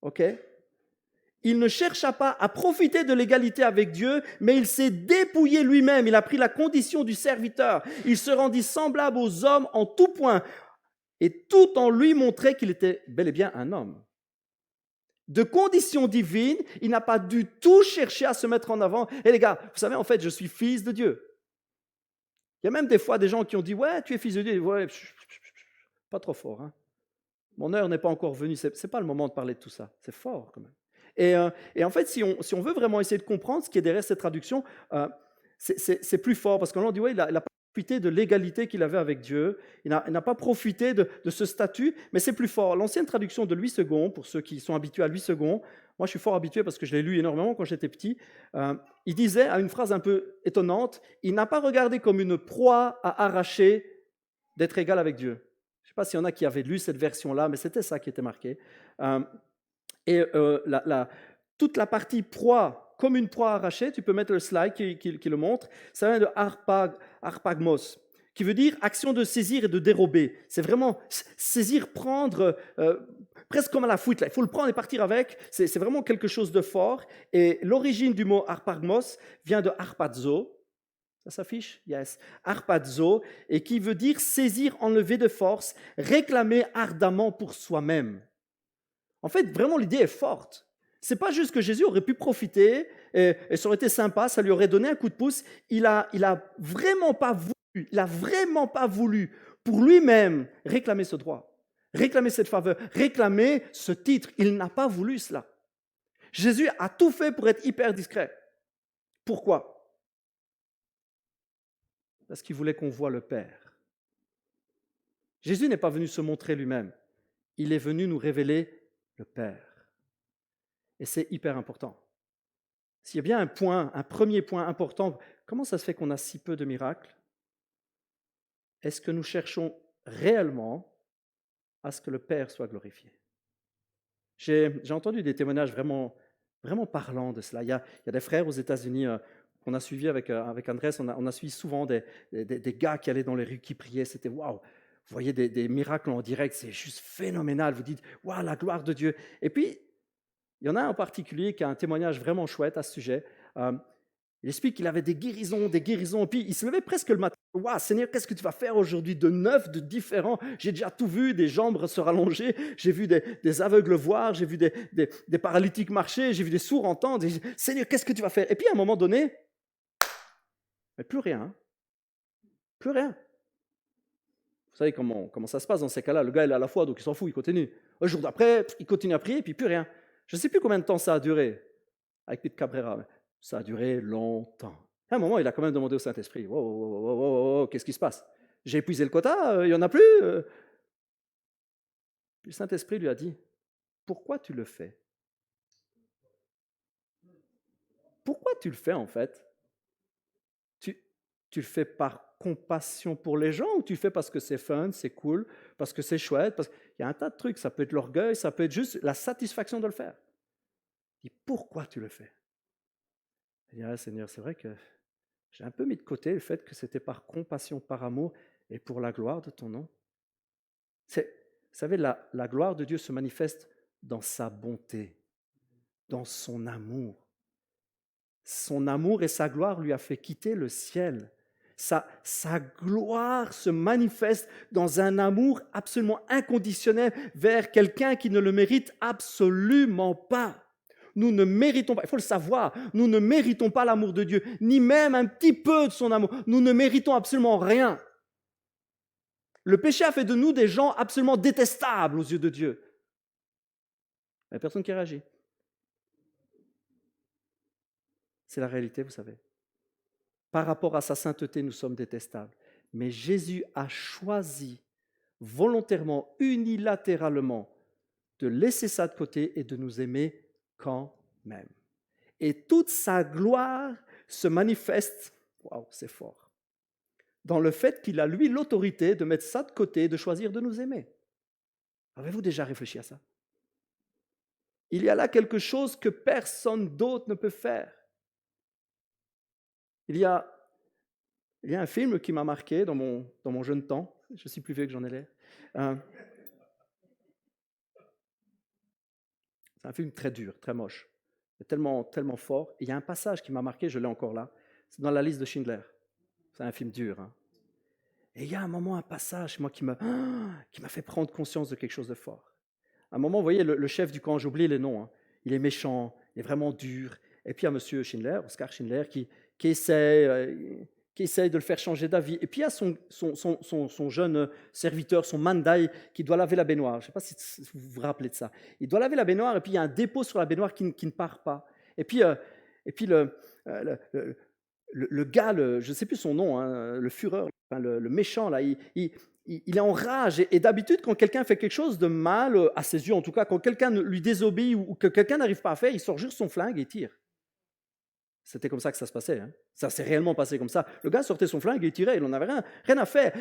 Ok? Il ne chercha pas à profiter de l'égalité avec Dieu, mais il s'est dépouillé lui-même. Il a pris la condition du serviteur. Il se rendit semblable aux hommes en tout point. Et tout en lui montrait qu'il était bel et bien un homme. De condition divine, il n'a pas du tout cherché à se mettre en avant. Et les gars, vous savez, en fait, je suis fils de Dieu. Il y a même des fois des gens qui ont dit « Ouais, tu es fils de Dieu. » Ouais, pas trop fort. Hein. Mon heure n'est pas encore venue. Ce n'est pas le moment de parler de tout ça. C'est fort quand même. Et en fait, si on veut vraiment essayer de comprendre ce qui est derrière cette traduction, c'est plus fort. Parce qu'on dit « Ouais, il n'a pas profité de l'égalité qu'il avait avec Dieu. Il n'a pas profité de ce statut. » Mais c'est plus fort. L'ancienne traduction de Louis II, pour ceux qui sont habitués à Louis II, moi, je suis fort habitué parce que je l'ai lu énormément quand j'étais petit. Il disait, à une phrase un peu étonnante, « Il n'a pas regardé comme une proie à arracher d'être égal avec Dieu. » Je ne sais pas s'il y en a qui avaient lu cette version-là, mais c'était ça qui était marqué. Toute la partie proie, comme une proie arrachée, tu peux mettre le slide qui le montre, ça vient de harpagmos, qui veut dire action de saisir et de dérober. C'est vraiment saisir, prendre... presque comme à la fuite, là. Il faut le prendre et partir avec, c'est vraiment quelque chose de fort. Et l'origine du mot harpagmos vient de harpazo, Ça s'affiche? Yes. Harpazo, et qui veut dire saisir, enlever de force, réclamer ardemment pour soi-même. En fait, vraiment, l'idée est forte. C'est pas juste que Jésus aurait pu profiter et ça aurait été sympa, ça lui aurait donné un coup de pouce. Il a vraiment pas voulu pour lui-même réclamer ce droit, réclamer cette faveur, réclamer ce titre. Il n'a pas voulu cela. Jésus a tout fait pour être hyper discret. Pourquoi? Parce qu'il voulait qu'on voie le Père. Jésus n'est pas venu se montrer lui-même. Il est venu nous révéler le Père. Et c'est hyper important. S'il y a bien un premier point important, comment ça se fait qu'on a si peu de miracles? Est-ce que nous cherchons réellement à ce que le Père soit glorifié? J'ai entendu des témoignages vraiment, vraiment parlants de cela. Il y a des frères aux États-Unis qu'on a suivis avec Andrés. On a suivi souvent des gars qui allaient dans les rues, qui priaient. C'était waouh! Vous voyez des miracles en direct, c'est juste phénoménal. Vous dites waouh, la gloire de Dieu. Et puis, il y en a un en particulier qui a un témoignage vraiment chouette à ce sujet. Il explique qu'il avait des guérisons, et puis il se levait presque le matin. Waouh, Seigneur, qu'est-ce que tu vas faire aujourd'hui de neuf, de différent? J'ai déjà tout vu, des jambes se rallonger, j'ai vu des aveugles voir, j'ai vu des paralytiques marcher, j'ai vu des sourds entendre. Seigneur, qu'est-ce que tu vas faire? Et puis à un moment donné, mais plus rien. Hein. Plus rien. Vous savez comment ça se passe dans ces cas-là? Le gars, il est à la foi, donc il s'en fout, il continue. Un jour d'après, il continue à prier, et puis plus rien. Je ne sais plus combien de temps ça a duré avec Pete Cabrera, mais ça a duré longtemps. À un moment, il a quand même demandé au Saint-Esprit, wow, qu'est-ce qui se passe? J'ai épuisé le quota, il n'y en a plus. Puis le Saint-Esprit lui a dit, pourquoi tu le fais? Pourquoi tu le fais en fait? Tu le fais par compassion pour les gens ou tu le fais parce que c'est fun, c'est cool, parce que c'est chouette? Parce qu'il y a un tas de trucs, ça peut être l'orgueil, ça peut être juste la satisfaction de le faire. Il dit, pourquoi tu le fais? Il dit, Seigneur, c'est vrai que j'ai un peu mis de côté le fait que c'était par compassion, par amour et pour la gloire de ton nom. Vous savez, la gloire de Dieu se manifeste dans sa bonté, dans son amour. Son amour et sa gloire lui a fait quitter le ciel. Sa gloire se manifeste dans un amour absolument inconditionnel vers quelqu'un qui ne le mérite absolument pas. Nous ne méritons pas, il faut le savoir, nous ne méritons pas l'amour de Dieu, ni même un petit peu de son amour. Nous ne méritons absolument rien. Le péché a fait de nous des gens absolument détestables aux yeux de Dieu. Il n'y a personne qui réagit. C'est la réalité, vous savez. Par rapport à sa sainteté, nous sommes détestables. Mais Jésus a choisi volontairement, unilatéralement, de laisser ça de côté et de nous aimer quand même. Et toute sa gloire se manifeste, waouh, c'est fort, dans le fait qu'il a, lui, l'autorité de mettre ça de côté et de choisir de nous aimer. Avez-vous déjà réfléchi à ça? Il y a là quelque chose que personne d'autre ne peut faire. Il y a un film qui m'a marqué dans mon jeune temps. Je suis plus vieux que j'en ai l'air. C'est un film très dur, très moche, tellement, tellement fort. Et il y a un passage qui m'a marqué, je l'ai encore là. C'est dans la liste de Schindler. C'est un film dur. Hein. Et il y a un moment, un passage, moi, qui m'a fait prendre conscience de quelque chose de fort. À un moment, vous voyez, le chef du camp, j'ai oublié les noms, hein, il est méchant, il est vraiment dur. Et puis il y a M. Schindler, Oscar Schindler, qui essaye de le faire changer d'avis. Et puis il y a son jeune serviteur, son mandai, qui doit laver la baignoire. Je ne sais pas si vous vous rappelez de ça. Il doit laver la baignoire, et puis il y a un dépôt sur la baignoire qui ne part pas. Et puis le gars, je ne sais plus son nom, hein, le Führer, enfin, le méchant, là, il est en rage. Et d'habitude, quand quelqu'un fait quelque chose de mal, à ses yeux en tout cas, quand quelqu'un lui désobéit ou que quelqu'un n'arrive pas à faire, il sort juste son flingue et tire. C'était comme ça que ça se passait. Hein. Ça s'est réellement passé comme ça. Le gars sortait son flingue et il tirait. Il n'en avait rien à faire.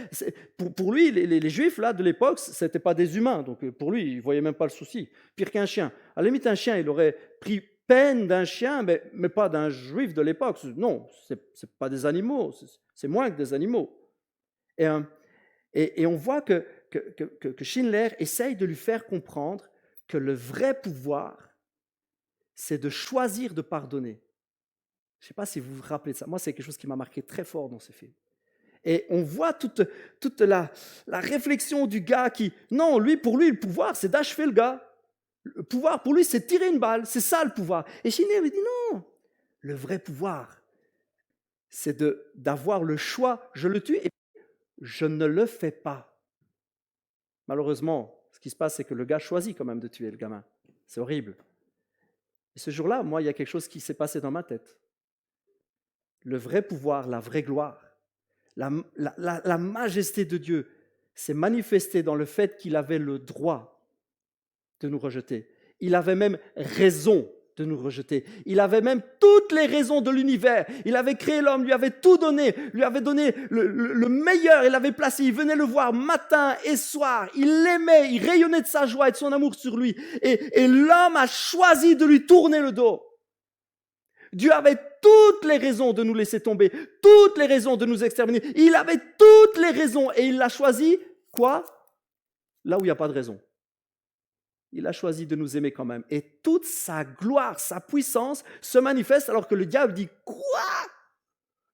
Pour lui, les Juifs là, de l'époque, ce n'étaient pas des humains. Donc pour lui, il ne voyait même pas le souci. Pire qu'un chien. À la limite, un chien, il aurait pris peine d'un chien, mais pas d'un Juif de l'époque. Non, ce n'est pas des animaux. C'est moins que des animaux. Et on voit que Schindler essaye de lui faire comprendre que le vrai pouvoir, c'est de choisir de pardonner. Je ne sais pas si vous vous rappelez de ça. Moi, c'est quelque chose qui m'a marqué très fort dans ce film. Et on voit toute la réflexion du gars qui... Non, pour lui, le pouvoir, c'est d'achever le gars. Le pouvoir, pour lui, c'est de tirer une balle. C'est ça, le pouvoir. Et Schindler lui dit non. Le vrai pouvoir, c'est d'avoir le choix. Je le tue et je ne le fais pas. Malheureusement, ce qui se passe, c'est que le gars choisit quand même de tuer le gamin. C'est horrible. Et ce jour-là, moi, il y a quelque chose qui s'est passé dans ma tête. Le vrai pouvoir, la vraie gloire, la majesté de Dieu s'est manifestée dans le fait qu'il avait le droit de nous rejeter. Il avait même raison de nous rejeter. Il avait même toutes les raisons de l'univers. Il avait créé l'homme, lui avait tout donné, lui avait donné le meilleur, il l'avait placé, il venait le voir matin et soir, il l'aimait, il rayonnait de sa joie et de son amour sur lui. Et l'homme a choisi de lui tourner le dos. Dieu avait toutes les raisons de nous laisser tomber, toutes les raisons de nous exterminer. Il avait toutes les raisons et il l'a choisi, quoi? Là où il n'y a pas de raison. Il a choisi de nous aimer quand même. Et toute sa gloire, sa puissance se manifeste alors que le diable dit, quoi?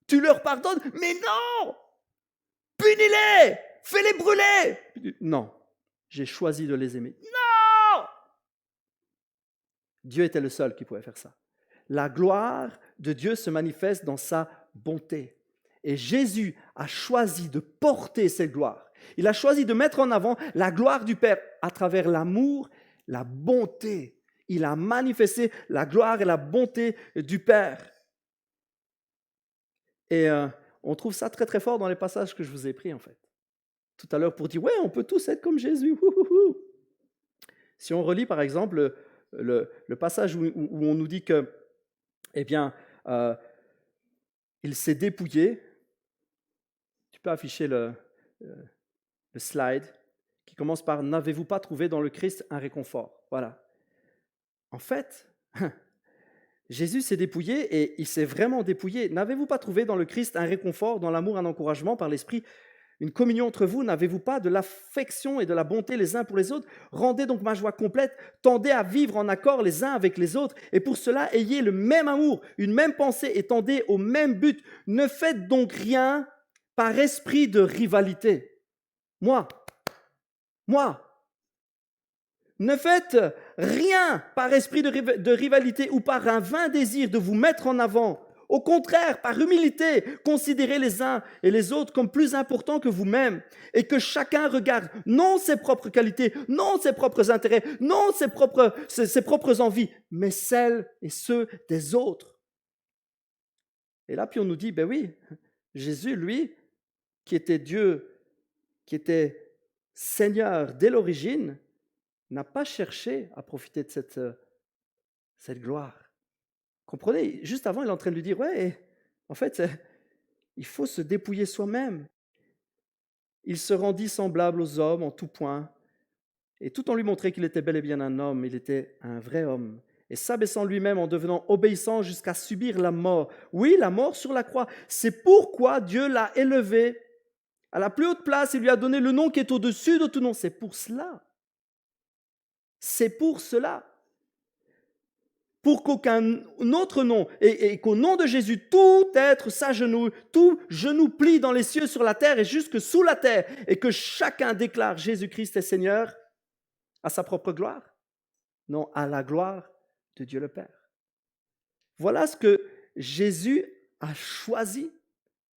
Tu leur pardonnes? Mais non! Punis-les! Fais-les brûler! Non, j'ai choisi de les aimer. Non! Dieu était le seul qui pouvait faire ça. La gloire de Dieu se manifeste dans sa bonté. Et Jésus a choisi de porter cette gloire. Il a choisi de mettre en avant la gloire du Père à travers l'amour, la bonté. Il a manifesté la gloire et la bonté du Père. Et on trouve ça très très fort dans les passages que je vous ai pris en fait. Tout à l'heure pour dire, ouais, on peut tous être comme Jésus. Si on relit par exemple le passage où on nous dit que eh bien, il s'est dépouillé. Tu peux afficher le slide qui commence par « N'avez-vous pas trouvé dans le Christ un réconfort ?» Voilà. En fait, Jésus s'est dépouillé et il s'est vraiment dépouillé. N'avez-vous pas trouvé dans le Christ un réconfort, dans l'amour, un encouragement par l'Esprit, une communion entre vous? N'avez-vous pas de l'affection et de la bonté les uns pour les autres? Rendez donc ma joie complète, tendez à vivre en accord les uns avec les autres, et pour cela, ayez le même amour, une même pensée et tendez au même but. Ne faites donc rien par esprit de rivalité. Moi. Ne faites rien par esprit de rivalité ou par un vain désir de vous mettre en avant. Au contraire, par humilité, considérez les uns et les autres comme plus importants que vous-même et que chacun regarde non ses propres qualités, non ses propres intérêts, non ses propres envies, mais celles et ceux des autres. Et là, puis on nous dit, ben oui, Jésus, lui, qui était Dieu, qui était Seigneur dès l'origine, n'a pas cherché à profiter de cette gloire. Comprenez, juste avant, il est en train de lui dire, ouais, en fait, il faut se dépouiller soi-même. Il se rendit semblable aux hommes en tout point, et tout en lui montrant qu'il était bel et bien un homme, il était un vrai homme. Et s'abaissant lui-même en devenant obéissant jusqu'à subir la mort. Oui, la mort sur la croix. C'est pourquoi Dieu l'a élevé à la plus haute place et lui a donné le nom qui est au-dessus de tout nom. C'est pour cela. C'est pour cela. Pour qu'aucun autre nom, et qu'au nom de Jésus, tout être s'agenouille, tout genou plie dans les cieux, sur la terre et jusque sous la terre, et que chacun déclare Jésus-Christ est Seigneur à sa propre gloire, non, à la gloire de Dieu le Père. Voilà ce que Jésus a choisi.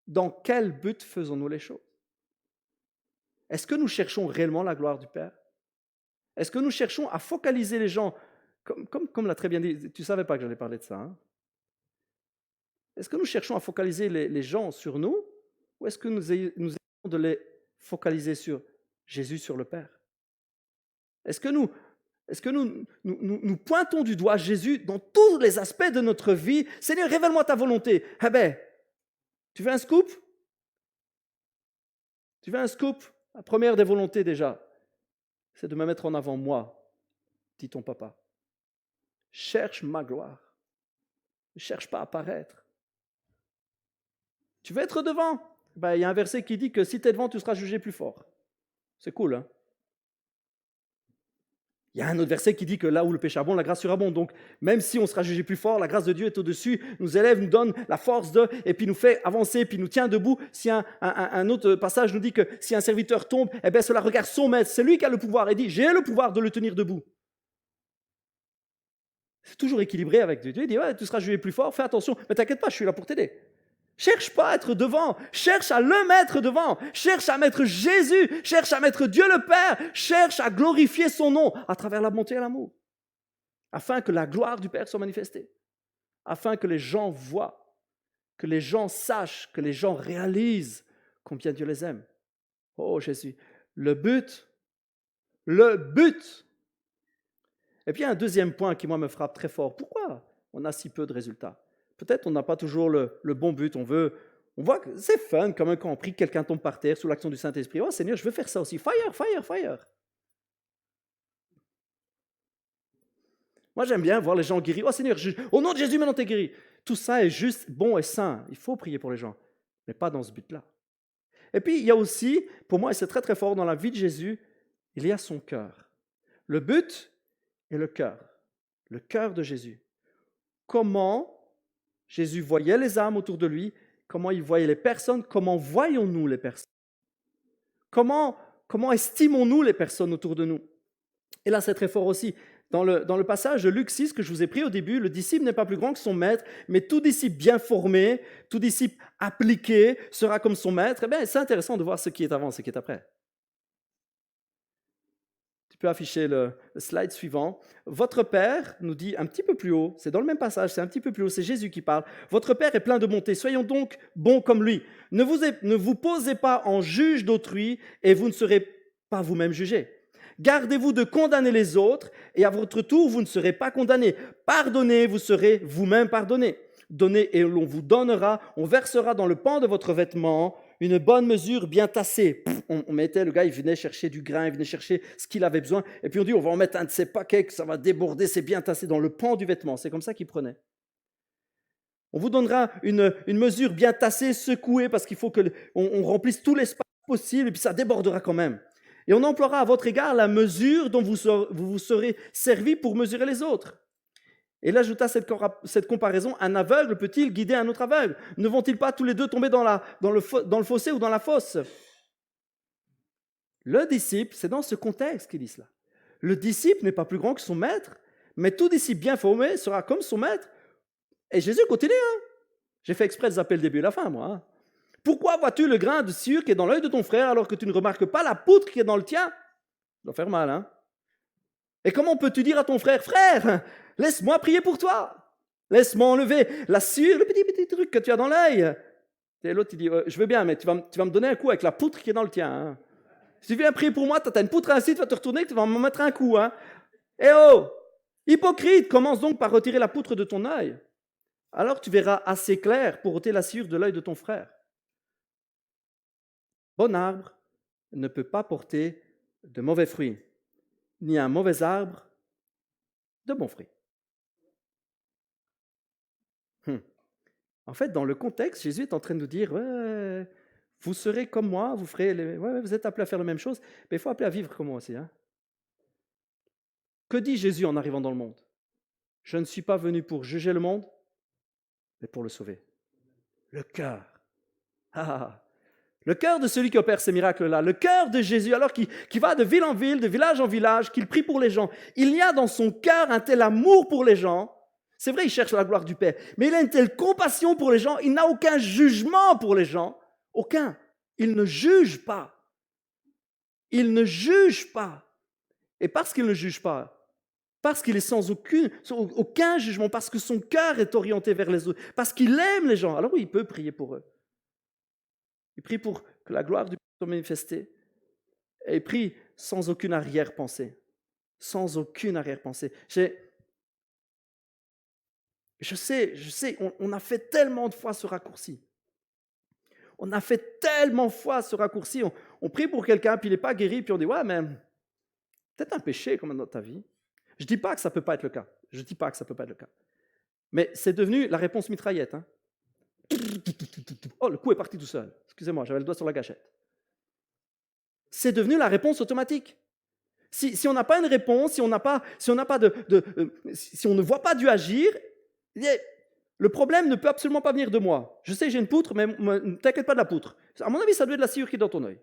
Dans quel but faisons-nous les choses? Est-ce que nous cherchons réellement la gloire du Père? Est-ce que nous cherchons à focaliser les gens, comme l'a très bien dit, tu ne savais pas que j'allais parler de ça, hein? Est-ce que nous cherchons à focaliser les gens sur nous, ou est-ce que nous essayons de les focaliser sur Jésus, sur le Père? Est-ce que nous pointons du doigt Jésus dans tous les aspects de notre vie? Seigneur, révèle-moi ta volonté. Eh bien, tu veux un scoop? Tu veux un scoop? La première des volontés déjà, c'est de me mettre en avant moi, dit ton papa. Cherche ma gloire. Ne cherche pas à paraître. Tu veux être devant? Ben, il y a un verset qui dit que si tu es devant, tu seras jugé plus fort. C'est cool, hein? Il y a un autre verset qui dit que là où le péché abonde, la grâce surabonde. Donc, même si on sera jugé plus fort, la grâce de Dieu est au-dessus, nous élève, nous donne la force et puis nous fait avancer, puis nous tient debout. Si un autre passage nous dit que si un serviteur tombe, eh bien, cela regarde son maître. C'est lui qui a le pouvoir. Et dit, j'ai le pouvoir de le tenir debout. C'est toujours équilibré avec Dieu. Il dit, ouais, tu seras jugé plus fort, fais attention, mais t'inquiète pas, je suis là pour t'aider. Cherche pas à être devant, cherche à le mettre devant, cherche à mettre Jésus, cherche à mettre Dieu le Père, cherche à glorifier son nom à travers la bonté et l'amour, afin que la gloire du Père soit manifestée, afin que les gens voient, que les gens sachent, que les gens réalisent combien Dieu les aime. Oh Jésus, le but. Et puis il y a un deuxième point qui, moi, me frappe très fort. Pourquoi on a si peu de résultats? Peut-être on n'a pas toujours le bon but. On voit que c'est fun, comme quand on prie, quelqu'un tombe par terre sous l'action du Saint-Esprit. Oh Seigneur, je veux faire ça aussi. Fire, fire, fire. Moi, j'aime bien voir les gens guéris. Oh Seigneur, au nom de Jésus, maintenant t'es guéri. Tout ça est juste bon et sain. Il faut prier pour les gens, mais pas dans ce but-là. Et puis, il y a aussi, pour moi, et c'est très très fort, dans la vie de Jésus, il y a son cœur. Le but et le cœur de Jésus. Comment Jésus voyait les âmes autour de lui, comment il voyait les personnes, comment voyons-nous les personnes? Comment estimons-nous les personnes autour de nous? Et là, c'est très fort aussi. Dans le passage de Luc 6 que je vous ai pris au début, le disciple n'est pas plus grand que son maître, mais tout disciple bien formé, tout disciple appliqué sera comme son maître. Eh bien, c'est intéressant de voir ce qui est avant, ce qui est après. Tu peux afficher le slide suivant. Votre Père, nous dit un petit peu plus haut, c'est dans le même passage, c'est un petit peu plus haut, c'est Jésus qui parle. Votre Père est plein de bonté, soyons donc bons comme lui. Ne vous posez pas en juge d'autrui et vous ne serez pas vous-même jugés. Gardez-vous de condamner les autres et à votre tour, vous ne serez pas condamnés. Pardonnez, vous serez vous-même pardonnés. Donnez et l'on vous donnera, on versera dans le pan de votre vêtement une bonne mesure bien tassée. On mettait, le gars, il venait chercher du grain, il venait chercher ce qu'il avait besoin. Et puis on dit, on va en mettre un de ces paquets, que ça va déborder, c'est bien tassé dans le pan du vêtement. C'est comme ça qu'il prenait. On vous donnera une mesure bien tassée, secouée, parce qu'il faut qu'on remplisse tout l'espace possible, et puis ça débordera quand même. Et on emploiera à votre égard la mesure dont vous vous serez servi pour mesurer les autres. Et là, j'ajouta cette comparaison, un aveugle peut-il guider un autre aveugle? Ne vont-ils pas tous les deux tomber dans le fossé ou dans la fosse? Le disciple, c'est dans ce contexte qu'il dit cela. Le disciple n'est pas plus grand que son maître, mais tout disciple bien formé sera comme son maître. Et Jésus continue. J'ai fait exprès de zapper le début et la fin, moi. Pourquoi vois-tu le grain de sucre qui est dans l'œil de ton frère alors que tu ne remarques pas la poutre qui est dans le tien? Ça doit faire mal, hein? Et comment peux-tu dire à ton frère, frère, laisse-moi prier pour toi, laisse-moi enlever la sueur, le petit truc que tu as dans l'œil. Et l'autre, il dit, je veux bien, mais tu vas me donner un coup avec la poutre qui est dans le tien. Hein. Si tu viens prier pour moi, tu as une poutre ainsi, tu vas te retourner, tu vas me mettre un coup. Hein. Eh oh, hypocrite, commence donc par retirer la poutre de ton œil. Alors tu verras assez clair pour ôter la sueur de l'œil de ton frère. Bon arbre ne peut pas porter de mauvais fruits, ni un mauvais arbre de bons fruits. En fait, dans le contexte, Jésus est en train de nous dire, ouais, vous serez comme moi, vous êtes appelés à faire la même chose, mais il faut appeler à vivre comme moi aussi. Hein. Que dit Jésus en arrivant dans le monde? Je ne suis pas venu pour juger le monde, mais pour le sauver. Le cœur. Le cœur de celui qui opère ces miracles-là, le cœur de Jésus, alors qu'il va de ville en ville, de village en village, qu'il prie pour les gens. Il y a dans son cœur un tel amour pour les gens. C'est vrai, il cherche la gloire du Père, mais il a une telle compassion pour les gens, il n'a aucun jugement pour les gens. Aucun. Il ne juge pas. Il ne juge pas. Et parce qu'il ne juge pas, parce qu'il est sans aucun jugement, parce que son cœur est orienté vers les autres, parce qu'il aime les gens, alors oui, il peut prier pour eux. Il prie pour que la gloire du Père soit manifestée. Et il prie sans aucune arrière-pensée. Sans aucune arrière-pensée. Je sais, on a fait tellement de fois ce raccourci. On a fait tellement de fois ce raccourci. On prie pour quelqu'un, puis il n'est pas guéri, puis on dit, ouais, mais peut-être un péché comme dans ta vie. Je ne dis pas que ça ne peut pas être le cas. Je ne dis pas que ça ne peut pas être le cas. Mais c'est devenu la réponse mitraillette. Hein. Oh, le coup est parti tout seul. Excusez-moi, j'avais le doigt sur la gâchette. C'est devenu la réponse automatique. Si on n'a pas une réponse, si on ne voit pas Dieu agir, le problème ne peut absolument pas venir de moi. Je sais que j'ai une poutre, mais ne t'inquiète pas de la poutre. À mon avis, ça doit être la sciure qui est dans ton œil.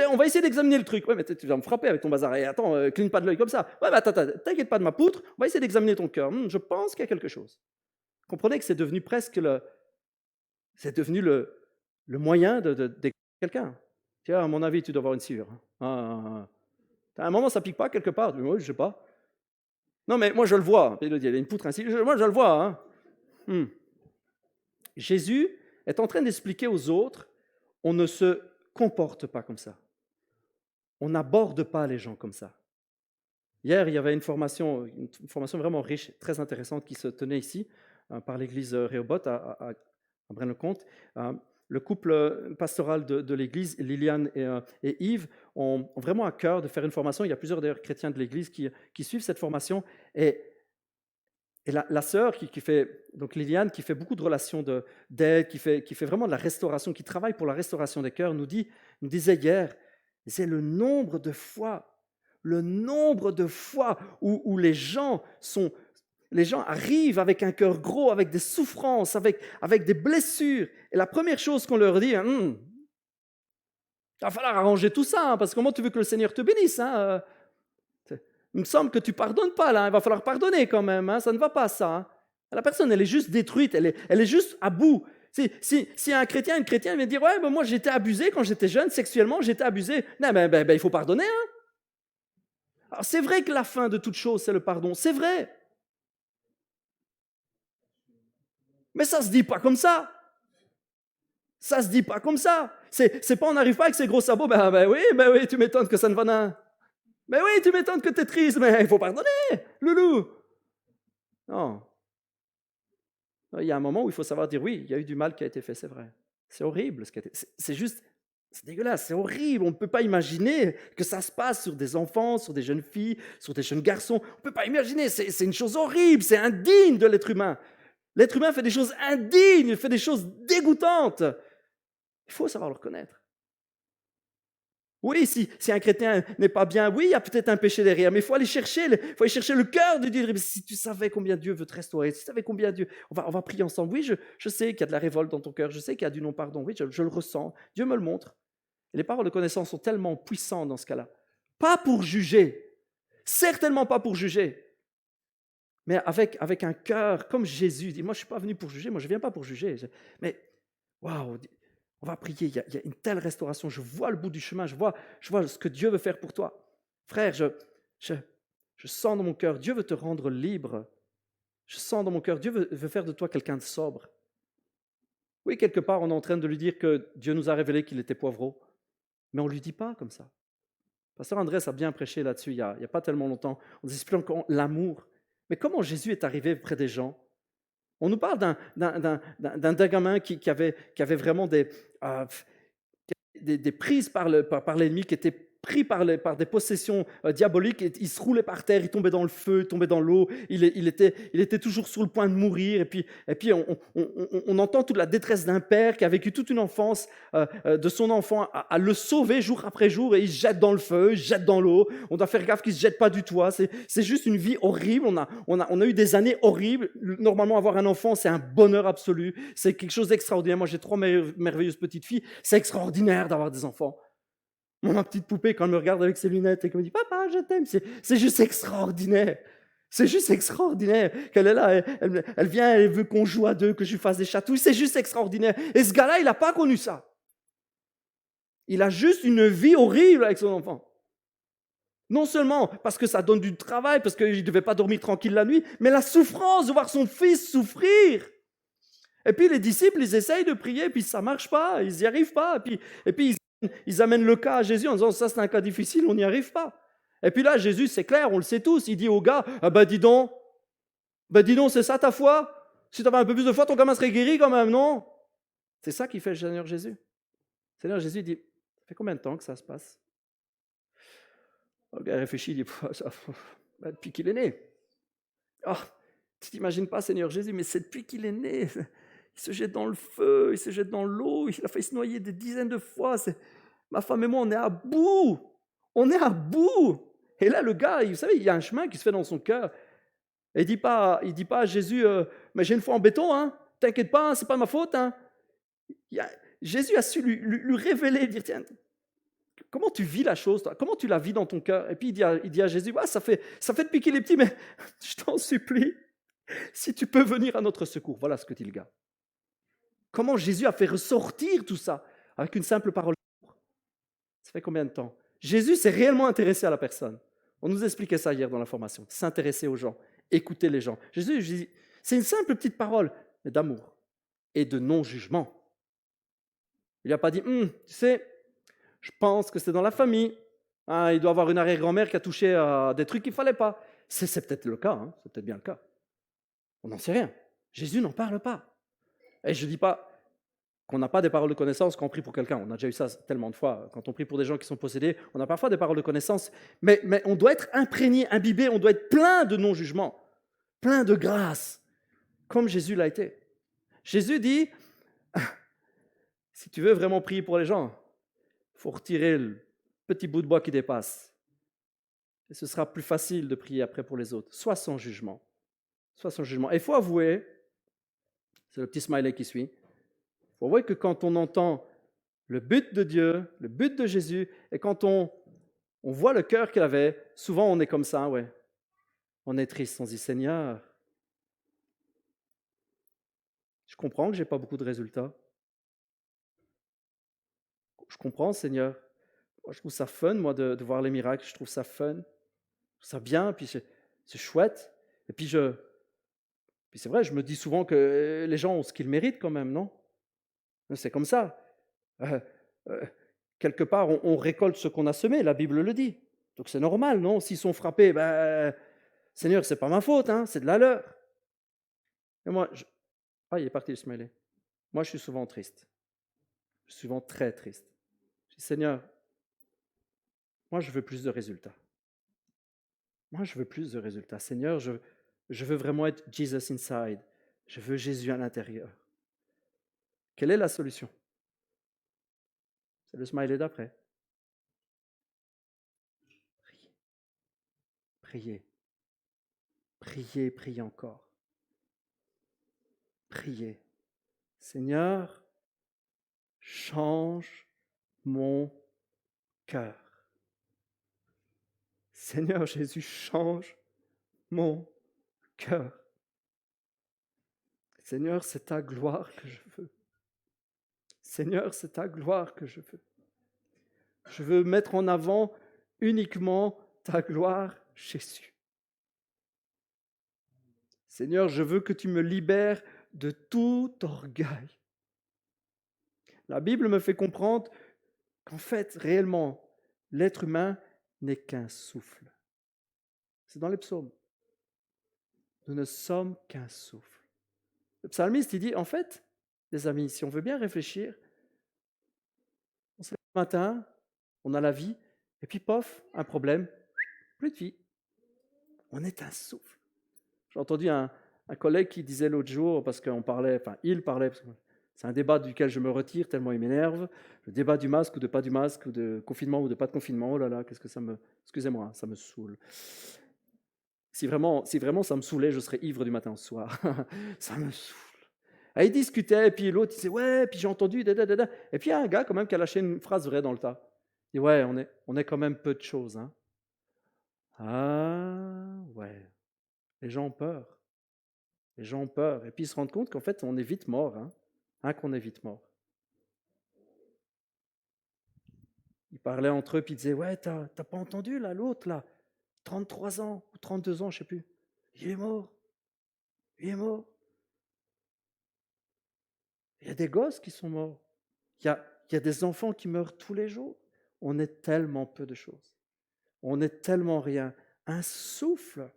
On va essayer d'examiner le truc. Ouais, mais tu vas me frapper avec ton bazar. Et attends, cligne pas de l'œil comme ça. Ouais, mais attends, t'inquiète pas de ma poutre. On va essayer d'examiner ton cœur. Je pense qu'il y a quelque chose. Comprenez que c'est devenu presque le moyen de quelqu'un. Tiens, à mon avis, tu dois avoir une sciure. À un moment, ça pique pas quelque part. Oui, je sais pas. Non, mais moi, je le vois. Il y a une poutre ainsi. Moi, je le vois. Jésus est en train d'expliquer aux autres, on ne se comporte pas comme ça. On n'aborde pas les gens comme ça. Hier, il y avait une formation vraiment riche, très intéressante qui se tenait ici par l'église Rehoboth à Braine-le-Comte. Le couple pastoral de l'église, Liliane et Yves, ont vraiment à cœur de faire une formation. Il y a plusieurs d'ailleurs chrétiens de l'église qui suivent cette formation. Et la sœur qui fait, donc Liliane, qui fait beaucoup de relations d'aide, qui fait vraiment de la restauration, qui travaille pour la restauration des cœurs, nous disait hier, c'est le nombre de fois où les gens arrivent avec un cœur gros, avec des souffrances, avec des blessures. Et la première chose qu'on leur dit, il va falloir arranger tout ça, parce que comment tu veux que le Seigneur te bénisse Il me semble que tu ne pardonnes pas, là. Il va falloir pardonner quand même. Ça ne va pas, ça. La personne, elle est juste détruite. Elle est juste à bout. Si un chrétien, une chrétienne vient dire « Ouais, ben moi, j'étais abusé quand j'étais jeune, sexuellement, j'étais abusé. » Non, ben, il faut pardonner. Alors, c'est vrai que la fin de toute chose, c'est le pardon. C'est vrai. Mais ça ne se dit pas comme ça. Ça ne se dit pas comme ça. C'est pas on n'arrive pas avec ses gros sabots. Ben oui, tu m'étonnes que ça ne va pas. Mais oui, tu m'étonnes que tu es triste, mais il faut pardonner, loulou. Non. Il y a un moment où il faut savoir dire oui, il y a eu du mal qui a été fait, c'est vrai. C'est horrible ce qui a été. C'est dégueulasse, c'est horrible. On ne peut pas imaginer que ça se passe sur des enfants, sur des jeunes filles, sur des jeunes garçons. On ne peut pas imaginer, c'est une chose horrible, c'est indigne de l'être humain. L'être humain fait des choses indignes, il fait des choses dégoûtantes. Il faut savoir le reconnaître. Oui, si un chrétien n'est pas bien, oui, il y a peut-être un péché derrière, mais il faut aller chercher le cœur de Dieu. Si tu savais combien Dieu veut te restaurer, si tu savais combien Dieu... On va prier ensemble. Oui, je sais qu'il y a de la révolte dans ton cœur, je sais qu'il y a du non-pardon, oui, je le ressens. Dieu me le montre. Et les paroles de connaissance sont tellement puissantes dans ce cas-là. Pas pour juger, certainement pas pour juger, mais avec un cœur comme Jésus dit. Moi, je ne suis pas venu pour juger, moi, je ne viens pas pour juger. Mais, waouh, on va prier, il y a une telle restauration, je vois le bout du chemin, je vois ce que Dieu veut faire pour toi. Frère, je sens dans mon cœur, Dieu veut te rendre libre. Je sens dans mon cœur, Dieu veut faire de toi quelqu'un de sobre. Oui, quelque part, on est en train de lui dire que Dieu nous a révélé qu'il était poivreau, mais on ne lui dit pas comme ça. Pasteur Andrés a bien prêché là-dessus il n'y a pas tellement longtemps. On nous explique encore l'amour. Mais comment Jésus est arrivé près des gens ? On nous parle d'un gamin qui avait vraiment des prises par l'ennemi, qui était pris par des possessions diaboliques. Et il se roulait par terre, il tombait dans le feu, il tombait dans l'eau. Il était toujours sur le point de mourir. Et puis on entend toute la détresse d'un père qui a vécu toute une enfance de son enfant à le sauver jour après jour. Et il se jette dans le feu, il se jette dans l'eau. On doit faire gaffe qu'il ne se jette pas du toit. C'est juste une vie horrible. On a eu des années horribles. Normalement, avoir un enfant, c'est un bonheur absolu. C'est quelque chose d'extraordinaire. Moi, j'ai 3 merveilleuses petites filles. C'est extraordinaire d'avoir des enfants. Ma petite poupée, quand elle me regarde avec ses lunettes et qu'elle me dit « Papa, je t'aime », c'est juste extraordinaire. C'est juste extraordinaire qu'elle est là, elle vient, elle veut qu'on joue à deux, que je lui fasse des chatouilles. C'est juste extraordinaire. Et ce gars-là, il n'a pas connu ça. Il a juste une vie horrible avec son enfant. Non seulement parce que ça donne du travail, parce qu'il ne devait pas dormir tranquille la nuit, mais la souffrance de voir son fils souffrir. Et puis les disciples, ils essayent de prier, puis ça ne marche pas, ils n'y arrivent pas. Et puis ils amènent le cas à Jésus en disant « ça c'est un cas difficile, on n'y arrive pas ». Et puis là, Jésus, c'est clair, on le sait tous, il dit au gars « ah ben dis donc, c'est ça ta foi? Si tu avais un peu plus de foi, ton gamin serait guéri quand même, non ?» C'est ça qui fait le Seigneur Jésus. Le Seigneur Jésus dit « ça fait combien de temps que ça se passe ?» Le gars réfléchit, il dit « depuis qu'il est né. » Oh, tu t'imagines pas, Seigneur Jésus, mais c'est depuis qu'il est né. Il se jette dans le feu, il se jette dans l'eau, il a failli se noyer des dizaines de fois. Ma femme et moi, on est à bout. On est à bout. Et là, le gars, vous savez, il y a un chemin qui se fait dans son cœur. Et il dit pas à Jésus, mais j'ai une foi en béton, hein. T'inquiète pas, hein, c'est pas ma faute. Hein. Jésus a su lui révéler, dire, tiens, comment tu vis la chose, toi? Comment tu la vis dans ton cœur? Et puis il dit à Jésus, ah, ça fait depuis qu'il est petit, mais je t'en supplie, si tu peux venir à notre secours. Voilà ce que dit le gars. Comment Jésus a fait ressortir tout ça avec une simple parole. Ça fait combien de temps? Jésus s'est réellement intéressé à la personne. On nous expliquait ça hier dans la formation, s'intéresser aux gens, écouter les gens. Jésus, c'est une simple petite parole, mais d'amour et de non-jugement. Il n'a pas dit, tu sais, je pense que c'est dans la famille. Ah, il doit avoir une arrière-grand-mère qui a touché à des trucs qu'il ne fallait pas. C'est peut-être le cas, hein, c'est peut-être bien le cas. On n'en sait rien. Jésus n'en parle pas. Et je ne dis pas qu'on n'a pas des paroles de connaissance quand on prie pour quelqu'un. On a déjà eu ça tellement de fois. Quand on prie pour des gens qui sont possédés, on a parfois des paroles de connaissance. Mais on doit être imprégné, imbibé, on doit être plein de non-jugement, plein de grâce, comme Jésus l'a été. Jésus dit, si tu veux vraiment prier pour les gens, il faut retirer le petit bout de bois qui dépasse. Et ce sera plus facile de prier après pour les autres. Soit sans jugement. Soit sans jugement. Et il faut avouer, c'est le petit smiley qui suit, il faut avouer que quand on entend le but de Dieu, le but de Jésus, et quand on voit le cœur qu'il avait, souvent on est comme ça, ouais. On est triste, on se dit, Seigneur, je comprends que je n'ai pas beaucoup de résultats. Je comprends, Seigneur. Moi, je trouve ça fun, moi, de voir les miracles. Je trouve ça fun. Je trouve ça bien, puis c'est chouette. Et puis c'est vrai, je me dis souvent que les gens ont ce qu'ils méritent quand même, non? C'est comme ça. Quelque part, on récolte ce qu'on a semé, la Bible le dit. Donc c'est normal, non? S'ils sont frappés, Seigneur, c'est pas ma faute, hein, c'est de la leur. Et moi, ah, il est parti le smiley. Moi, je suis souvent triste. Je suis souvent très triste. Je dis, Seigneur, moi, je veux plus de résultats. Moi, je veux plus de résultats. Seigneur, je veux vraiment être Jesus inside. Je veux Jésus à l'intérieur. Quelle est la solution? C'est le smiley d'après. Priez. Priez, priez encore. Priez. Seigneur, change mon cœur. Seigneur Jésus, change mon cœur. Seigneur, c'est ta gloire que je veux. Seigneur, c'est ta gloire que je veux. Je veux mettre en avant uniquement ta gloire, Jésus. Seigneur, je veux que tu me libères de tout orgueil. La Bible me fait comprendre qu'en fait, réellement, l'être humain n'est qu'un souffle. C'est dans les psaumes. Nous ne sommes qu'un souffle. Le psalmiste, il dit, en fait, les amis, si on veut bien réfléchir, on se lève le matin, on a la vie, et puis pof, un problème, plus de vie. On est un souffle. J'ai entendu un collègue qui disait l'autre jour, parce qu'on parlait, enfin il parlait, parce que c'est un débat duquel je me retire tellement il m'énerve, le débat du masque ou de pas du masque, ou de confinement ou de pas de confinement, oh là là, qu'est-ce que ça me... Excusez-moi, ça me saoule. Si vraiment ça me saoulait, je serais ivre du matin au soir. Ça me saoule. Et il discutait, et puis l'autre il disait, ouais, puis j'ai entendu, da. Et puis il y a un gars quand même qui a lâché une phrase vraie dans le tas. Il dit, ouais, on est quand même peu de choses. Hein. Ah, ouais. Les gens ont peur. Les gens ont peur. Et puis ils se rendent compte qu'en fait, on est vite mort. Hein, qu'on est vite mort. Ils parlaient entre eux, puis ils disaient, ouais, t'as pas entendu, là, l'autre, là, 33 ans, ou 32 ans, je ne sais plus. Il est mort. Il est mort. Il y a des gosses qui sont morts. Il y a des enfants qui meurent tous les jours. On est tellement peu de choses. On est tellement rien. Un souffle.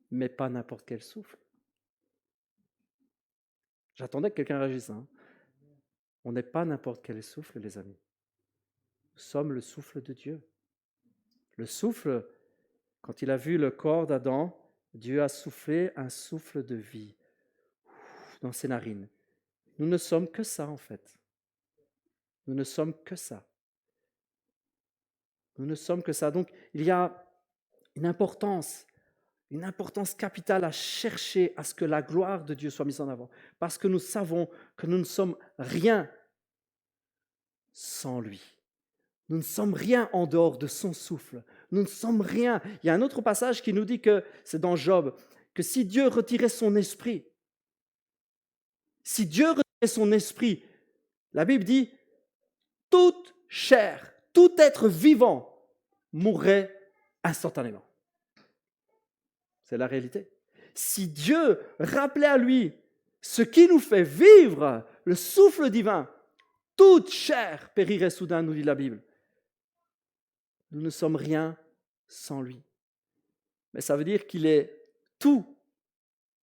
Mais pas n'importe quel souffle. J'attendais que quelqu'un réagisse. Hein. On n'est pas n'importe quel souffle, les amis. Nous sommes le souffle de Dieu. Le souffle, quand il a vu le corps d'Adam, Dieu a soufflé un souffle de vie dans ses narines. Nous ne sommes que ça, en fait. Nous ne sommes que ça. Nous ne sommes que ça. Donc, il y a une importance capitale à chercher à ce que la gloire de Dieu soit mise en avant. Parce que nous savons que nous ne sommes rien sans lui. Nous ne sommes rien en dehors de son souffle. Nous ne sommes rien. Il y a un autre passage qui nous dit que, c'est dans Job, que si Dieu retirait son esprit, la Bible dit, toute chair, tout être vivant mourrait instantanément. C'est la réalité. Si Dieu rappelait à lui ce qui nous fait vivre, le souffle divin, toute chair périrait soudain, nous dit la Bible. Nous ne sommes rien sans lui. Mais ça veut dire qu'il est tout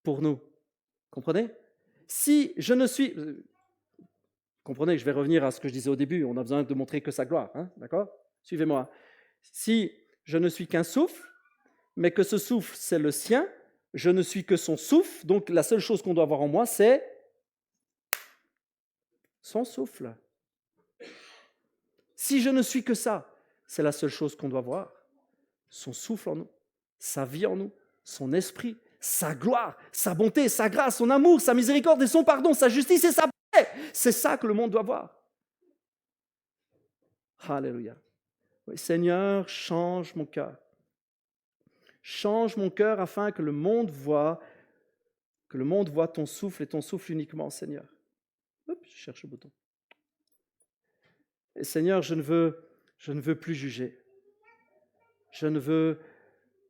pour nous. Comprenez? Si je ne suis... Comprenez, je vais revenir à ce que je disais au début. On a besoin de montrer que sa gloire. Hein, d'accord? Suivez-moi. Si je ne suis qu'un souffle, mais que ce souffle, c'est le sien, je ne suis que son souffle, donc la seule chose qu'on doit avoir en moi, c'est son souffle. Si je ne suis que ça, c'est la seule chose qu'on doit voir. Son souffle en nous, sa vie en nous, son esprit, sa gloire, sa bonté, sa grâce, son amour, sa miséricorde et son pardon, sa justice et sa paix. C'est ça que le monde doit voir. Alléluia. Oui, Seigneur, change mon cœur. Change mon cœur afin que le monde voit ton souffle et ton souffle uniquement, Seigneur. Hop, je cherche le bouton. Et Seigneur, je ne veux plus juger. Je ne veux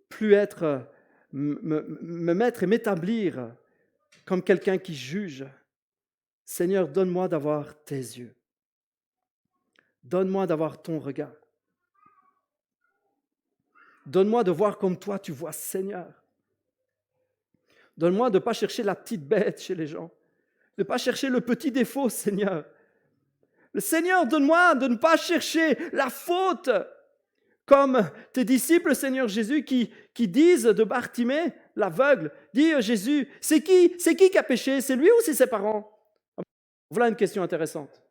plus me mettre et m'établir comme quelqu'un qui juge. Seigneur, donne-moi d'avoir tes yeux. Donne-moi d'avoir ton regard. Donne-moi de voir comme toi tu vois, Seigneur. Donne-moi de ne pas chercher la petite bête chez les gens, de ne pas chercher le petit défaut, Seigneur. Le Seigneur, donne-moi de ne pas chercher la faute, comme tes disciples, Seigneur Jésus, qui disent de Bartimée, l'aveugle, dit Jésus, c'est qui a péché, c'est lui ou c'est ses parents? Voilà une question intéressante.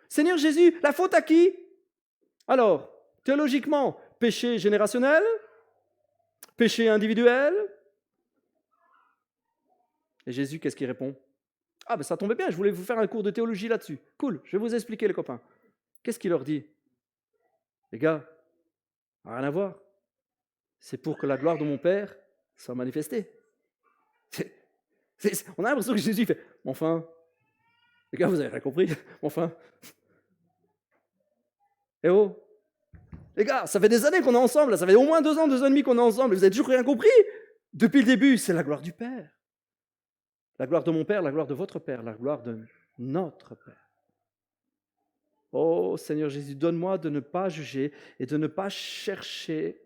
Seigneur Jésus, la faute à qui? Alors, théologiquement, péché générationnel, péché individuel. Et Jésus, qu'est-ce qu'il répond? Ah ben ça tombait bien, je voulais vous faire un cours de théologie là-dessus. Cool, je vais vous expliquer les copains. Qu'est-ce qu'il leur dit? Les gars, rien à voir. C'est pour que la gloire de mon Père soit manifestée. On a l'impression que Jésus fait, enfin, les gars, vous avez rien compris, enfin. Eh oh, les gars, ça fait des années qu'on est ensemble, ça fait au moins 2 ans, 2 ans et demi qu'on est ensemble, et vous avez toujours rien compris. Depuis le début, c'est la gloire du Père. La gloire de mon Père, la gloire de votre Père, la gloire de notre Père. Oh Seigneur Jésus, donne-moi de ne pas juger et de ne pas chercher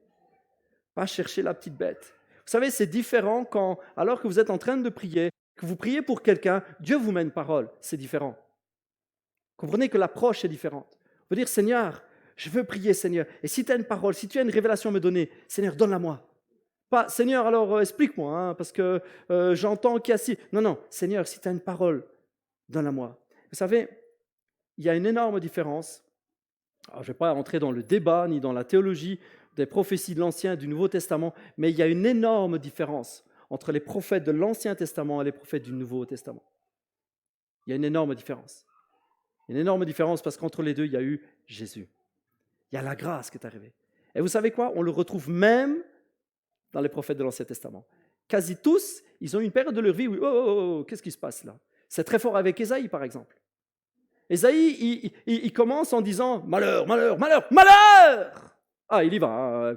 la petite bête. Vous savez, c'est différent quand, alors que vous êtes en train de prier, que vous priez pour quelqu'un, Dieu vous met une parole, c'est différent. Comprenez que l'approche est différente. Vous dire, Seigneur, je veux prier, Seigneur, et si tu as une parole, si tu as une révélation à me donner, Seigneur, donne-la moi. Pas, Seigneur, alors explique-moi, hein, parce que j'entends qu'il y a si... Non, Seigneur, si tu as une parole, donne-la moi. Vous savez, il y a une énorme différence. Alors, je ne vais pas entrer dans le débat, ni dans la théologie des prophéties de l'Ancien et du Nouveau Testament, mais il y a une énorme différence entre les prophètes de l'Ancien Testament et les prophètes du Nouveau Testament. Il y a une énorme différence. Une énorme différence parce qu'entre les deux, il y a eu Jésus. Il y a la grâce qui est arrivée. Et vous savez quoi? On le retrouve même dans les prophètes de l'Ancien Testament. Quasi tous, ils ont une période de leur vie où, qu'est-ce qui se passe là? C'est très fort avec Ésaïe, par exemple. Ésaïe, il commence en disant « Malheur, malheur, malheur, malheur !» Ah, il y va.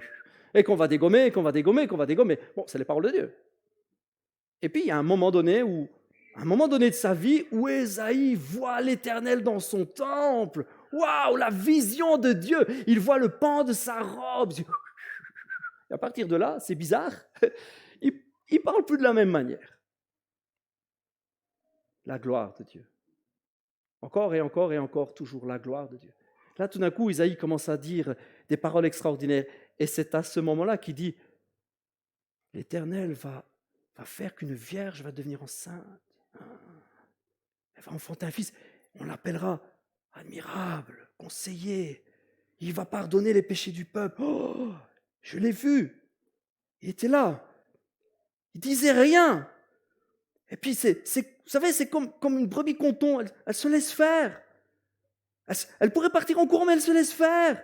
Et qu'on va dégommer. Bon, c'est les paroles de Dieu. Et puis, il y a un moment donné de sa vie où Ésaïe voit l'Éternel dans son temple. Waouh, la vision de Dieu. Il voit le pan de sa robe. Et à partir de là, c'est bizarre, il ne parle plus de la même manière. La gloire de Dieu. Encore et encore et encore, toujours la gloire de Dieu. Là, tout d'un coup, Isaïe commence à dire des paroles extraordinaires. Et c'est à ce moment-là qu'il dit, l'Éternel va faire qu'une vierge va devenir enceinte. Elle va enfanter un fils. On l'appellera admirable, conseiller. Il va pardonner les péchés du peuple. Oh, je l'ai vu. Il était là. Il disait rien. Et puis, vous savez, c'est comme une brebis conton. Elle se laisse faire. Elle pourrait partir en courant, mais elle se laisse faire.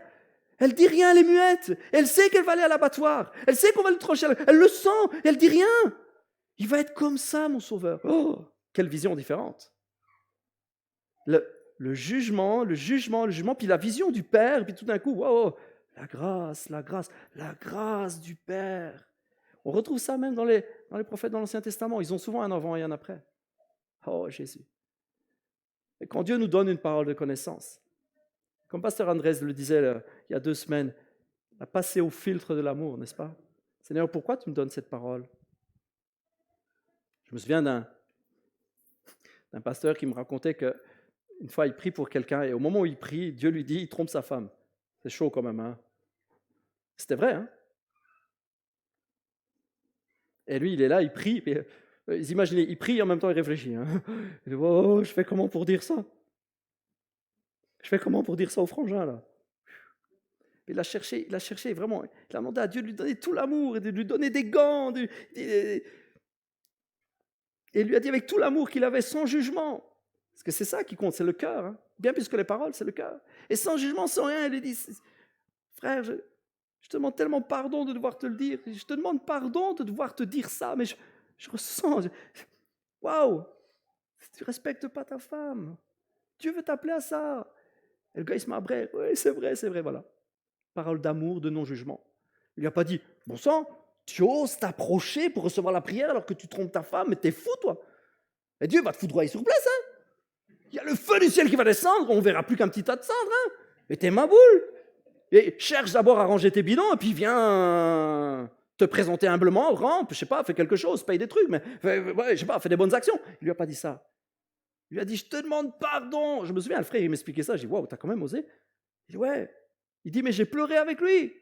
Elle dit rien, elle est muette. Elle sait qu'elle va aller à l'abattoir. Elle sait qu'on va le trancher. Elle le sent. Elle dit rien. Il va être comme ça, mon sauveur. Oh, quelle vision différente. Le jugement, puis la vision du Père, puis tout d'un coup, wow, la grâce du Père. On retrouve ça même dans les prophètes dans l'Ancien Testament. Ils ont souvent un avant et un après. Oh, Jésus. Et quand Dieu nous donne une parole de connaissance, comme Pasteur Andrés le disait il y a 2 semaines, à passer au filtre de l'amour, n'est-ce pas? Seigneur, pourquoi tu me donnes cette parole? Je me souviens d'un pasteur qui me racontait qu'une fois il prie pour quelqu'un et au moment où il prie, Dieu lui dit, il trompe sa femme. C'est chaud quand même, hein? C'était vrai, hein? Et lui, il est là, il prie. Et, imaginez, il prie et en même temps il réfléchit. Hein? Il dit, oh, je fais comment pour dire ça? Je fais comment pour dire ça au frangin, là? Il a cherché vraiment. Il a demandé à Dieu de lui donner tout l'amour et de lui donner des gants. Et il lui a dit avec tout l'amour qu'il avait, sans jugement. Parce que c'est ça qui compte, c'est le cœur. Hein? Bien plus que les paroles, c'est le cœur. Et sans jugement, sans rien, il lui dit, frère, je te demande tellement pardon de devoir te le dire. Je te demande pardon de devoir te dire ça, mais je ressens. Waouh! Tu ne respectes pas ta femme. Dieu veut t'appeler à ça. Et le gars, il se marbrait. Oui, c'est vrai, voilà. Parole d'amour, de non-jugement. Il lui a pas dit, bon sang, tu oses t'approcher pour recevoir la prière alors que tu trompes ta femme, mais t'es fou, toi. Et Dieu va te foudroyer sur place, hein. Il y a le feu du ciel qui va descendre, on verra plus qu'un petit tas de cendres, hein. Mais t'es ma boule. Et cherche d'abord à ranger tes bidons, et puis viens te présenter humblement, rampe, je sais pas, fais quelque chose, paye des trucs, mais je sais pas, fais des bonnes actions. Il lui a pas dit ça. Il lui a dit, je te demande pardon. Je me souviens, le frère, il m'expliquait ça. Je dis, waouh, t'as quand même osé. Il dit, ouais. Il dit, mais j'ai pleuré avec lui.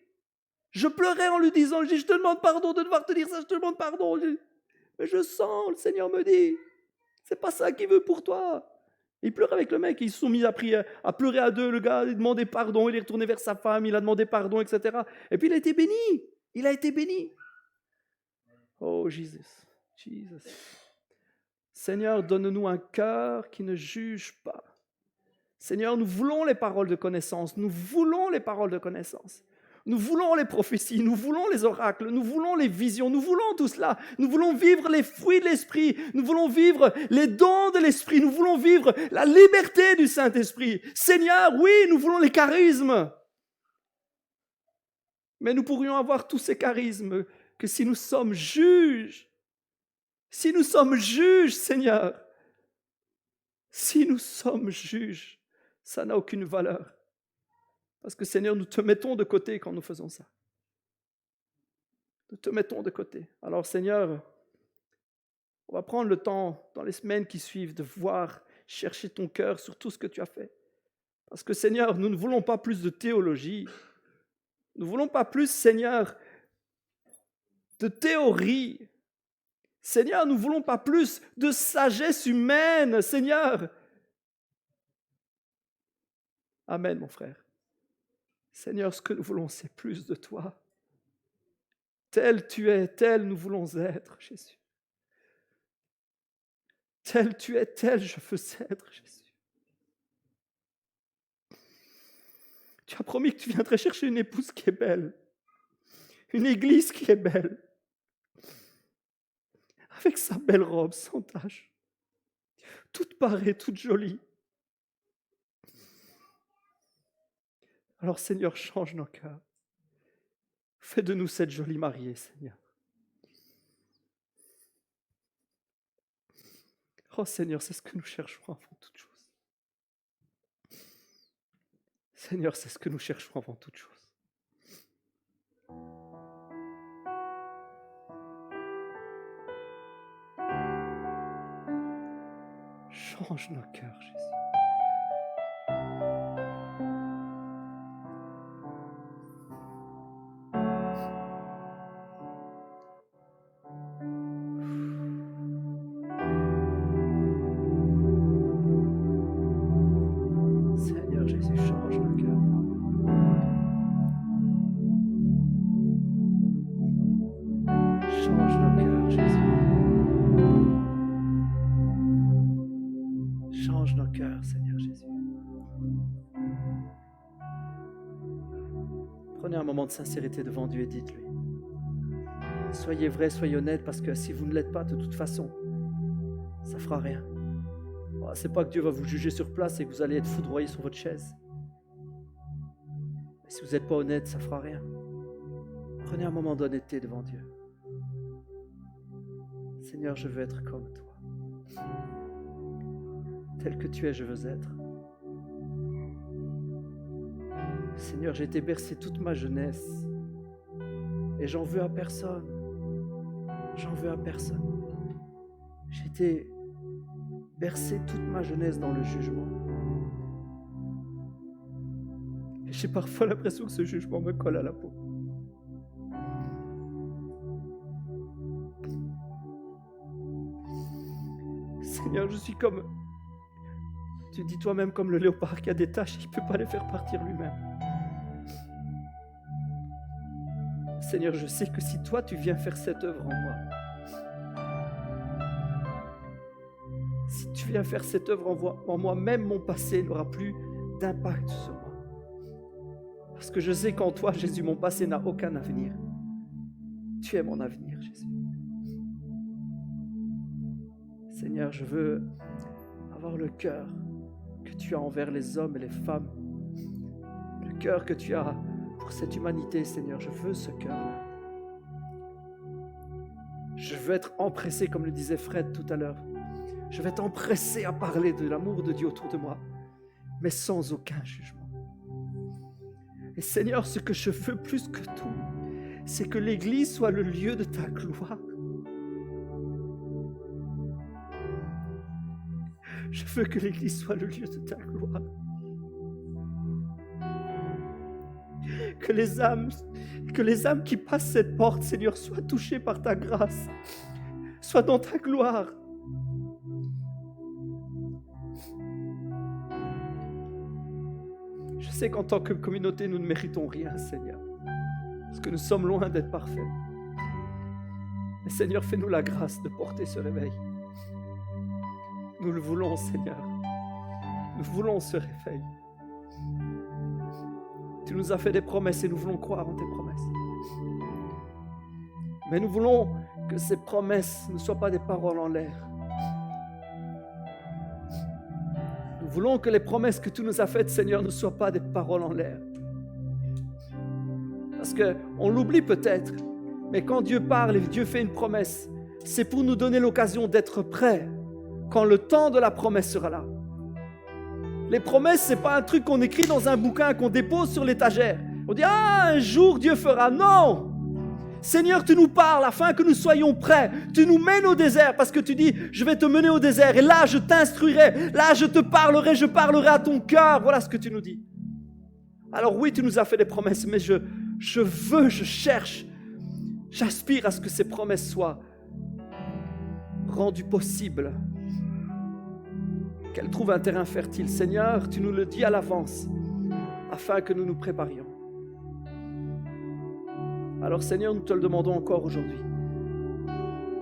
Je pleurais en lui disant, je te demande pardon de devoir te dire ça, je te demande pardon. Mais je sens, le Seigneur me dit, c'est pas ça qu'il veut pour toi. Il pleurait avec le mec, ils se sont mis à pleurer à deux, le gars, il demandait pardon, il est retourné vers sa femme, il a demandé pardon, etc. Et puis il a été béni, il a été béni. Oh, Jésus. Seigneur, donne-nous un cœur qui ne juge pas. Seigneur, nous voulons les paroles de connaissance, nous voulons les paroles de connaissance. Nous voulons les prophéties, nous voulons les oracles, nous voulons les visions, nous voulons tout cela. Nous voulons vivre les fruits de l'Esprit, nous voulons vivre les dons de l'Esprit, nous voulons vivre la liberté du Saint-Esprit. Seigneur, oui, nous voulons les charismes. Mais nous pourrions avoir tous ces charismes que si nous sommes juges. Si nous sommes juges, Seigneur. Si nous sommes juges, ça n'a aucune valeur. Parce que Seigneur, nous te mettons de côté quand nous faisons ça. Nous te mettons de côté. Alors Seigneur, on va prendre le temps dans les semaines qui suivent de voir, chercher ton cœur sur tout ce que tu as fait. Parce que Seigneur, nous ne voulons pas plus de théologie. Nous ne voulons pas plus, Seigneur, de théorie. Seigneur, nous ne voulons pas plus de sagesse humaine, Seigneur. Amen, mon frère. Seigneur, ce que nous voulons, c'est plus de toi. Tel tu es, tel nous voulons être, Jésus. Tel tu es, tel je veux être, Jésus. Tu as promis que tu viendrais chercher une épouse qui est belle, une église qui est belle, avec sa belle robe sans tache, toute parée, toute jolie. Alors Seigneur, change nos cœurs. Fais de nous cette jolie mariée, Seigneur. Oh Seigneur, c'est ce que nous cherchons avant toute chose. Seigneur, c'est ce que nous cherchons avant toute chose. Change nos cœurs, Jésus. cœurs, Seigneur Jésus. Prenez un moment de sincérité devant Dieu et dites-lui. Soyez vrai, soyez honnête, parce que si vous ne l'êtes pas, de toute façon, ça ne fera rien. Oh, c'est pas que Dieu va vous juger sur place et que vous allez être foudroyé sur votre chaise. Mais si vous n'êtes pas honnête, ça ne fera rien. Prenez un moment d'honnêteté devant Dieu. Seigneur, je veux être comme toi. Tel que tu es, je veux être. Seigneur, j'ai été bercé toute ma jeunesse et j'en veux à personne. J'en veux à personne. J'ai été bercé toute ma jeunesse dans le jugement. Et j'ai parfois l'impression que ce jugement me colle à la peau. Seigneur, je suis comme, tu dis toi-même, comme le léopard qui a des taches, il ne peut pas les faire partir lui-même. Seigneur, je sais que si toi, tu viens faire cette œuvre en moi, si tu viens faire cette œuvre en moi, même mon passé n'aura plus d'impact sur moi. Parce que je sais qu'en toi, Jésus, mon passé n'a aucun avenir. Tu es mon avenir, Jésus. Seigneur, je veux avoir le cœur que tu as envers les hommes et les femmes. Le cœur que tu as pour cette humanité, Seigneur. Je veux ce cœur-là. Je veux être empressé, comme le disait Fred tout à l'heure. Je vais être empressé à parler de l'amour de Dieu autour de moi, mais sans aucun jugement. Et Seigneur, ce que je veux plus que tout, c'est que l'Église soit le lieu de ta gloire. Je veux que l'Église soit le lieu de ta gloire. Que les âmes qui passent cette porte, Seigneur, soient touchées par ta grâce, soient dans ta gloire. Je sais qu'en tant que communauté, nous ne méritons rien, Seigneur, parce que nous sommes loin d'être parfaits. Mais Seigneur, fais-nous la grâce de porter ce réveil. Nous le voulons, Seigneur. Nous voulons ce réveil. Tu nous as fait des promesses et nous voulons croire en tes promesses. Mais nous voulons que ces promesses ne soient pas des paroles en l'air. Nous voulons que les promesses que tu nous as faites, Seigneur, ne soient pas des paroles en l'air. Parce qu'on l'oublie peut-être, mais quand Dieu parle et Dieu fait une promesse, c'est pour nous donner l'occasion d'être prêts quand le temps de la promesse sera là. Les promesses, ce n'est pas un truc qu'on écrit dans un bouquin, qu'on dépose sur l'étagère. On dit, un jour Dieu fera. Non! Seigneur, tu nous parles afin que nous soyons prêts. Tu nous mènes au désert parce que tu dis, je vais te mener au désert et là je t'instruirai, là je te parlerai, je parlerai à ton cœur. Voilà ce que tu nous dis. Alors oui, tu nous as fait des promesses, mais je cherche, j'aspire à ce que ces promesses soient rendues possibles, qu'elles trouvent un terrain fertile. Seigneur, tu nous le dis à l'avance, afin que nous nous préparions. Alors Seigneur, nous te le demandons encore aujourd'hui.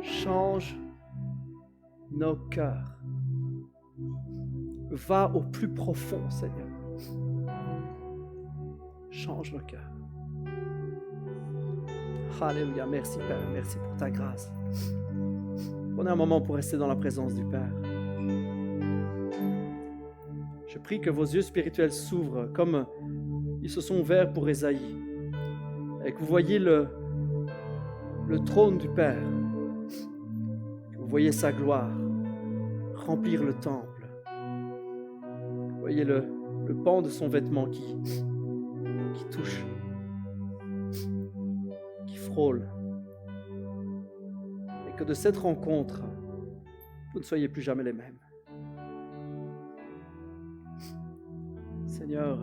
Change nos cœurs. Va au plus profond, Seigneur. Change nos cœurs. Alléluia, merci Père, merci pour ta grâce. Prenez un moment pour rester dans la présence du Père. Je prie que vos yeux spirituels s'ouvrent comme ils se sont ouverts pour Ésaïe et que vous voyez le trône du Père, que vous voyez sa gloire remplir le temple. Vous voyez le pan de son vêtement qui touche, qui frôle. Et que de cette rencontre, vous ne soyez plus jamais les mêmes. Seigneur,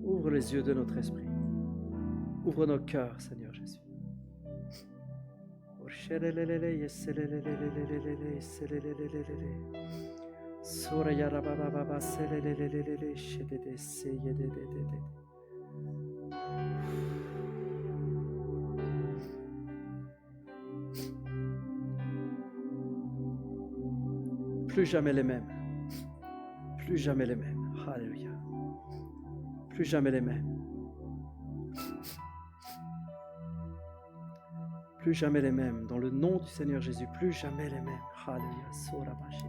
ouvre les yeux de notre esprit. Ouvre nos cœurs, Seigneur Jésus. Plus jamais les mêmes. Plus jamais les mêmes. Alléluia. Plus jamais les mêmes. Plus jamais les mêmes. Dans le nom du Seigneur Jésus, plus jamais les mêmes. Alléluia. Sorabashi.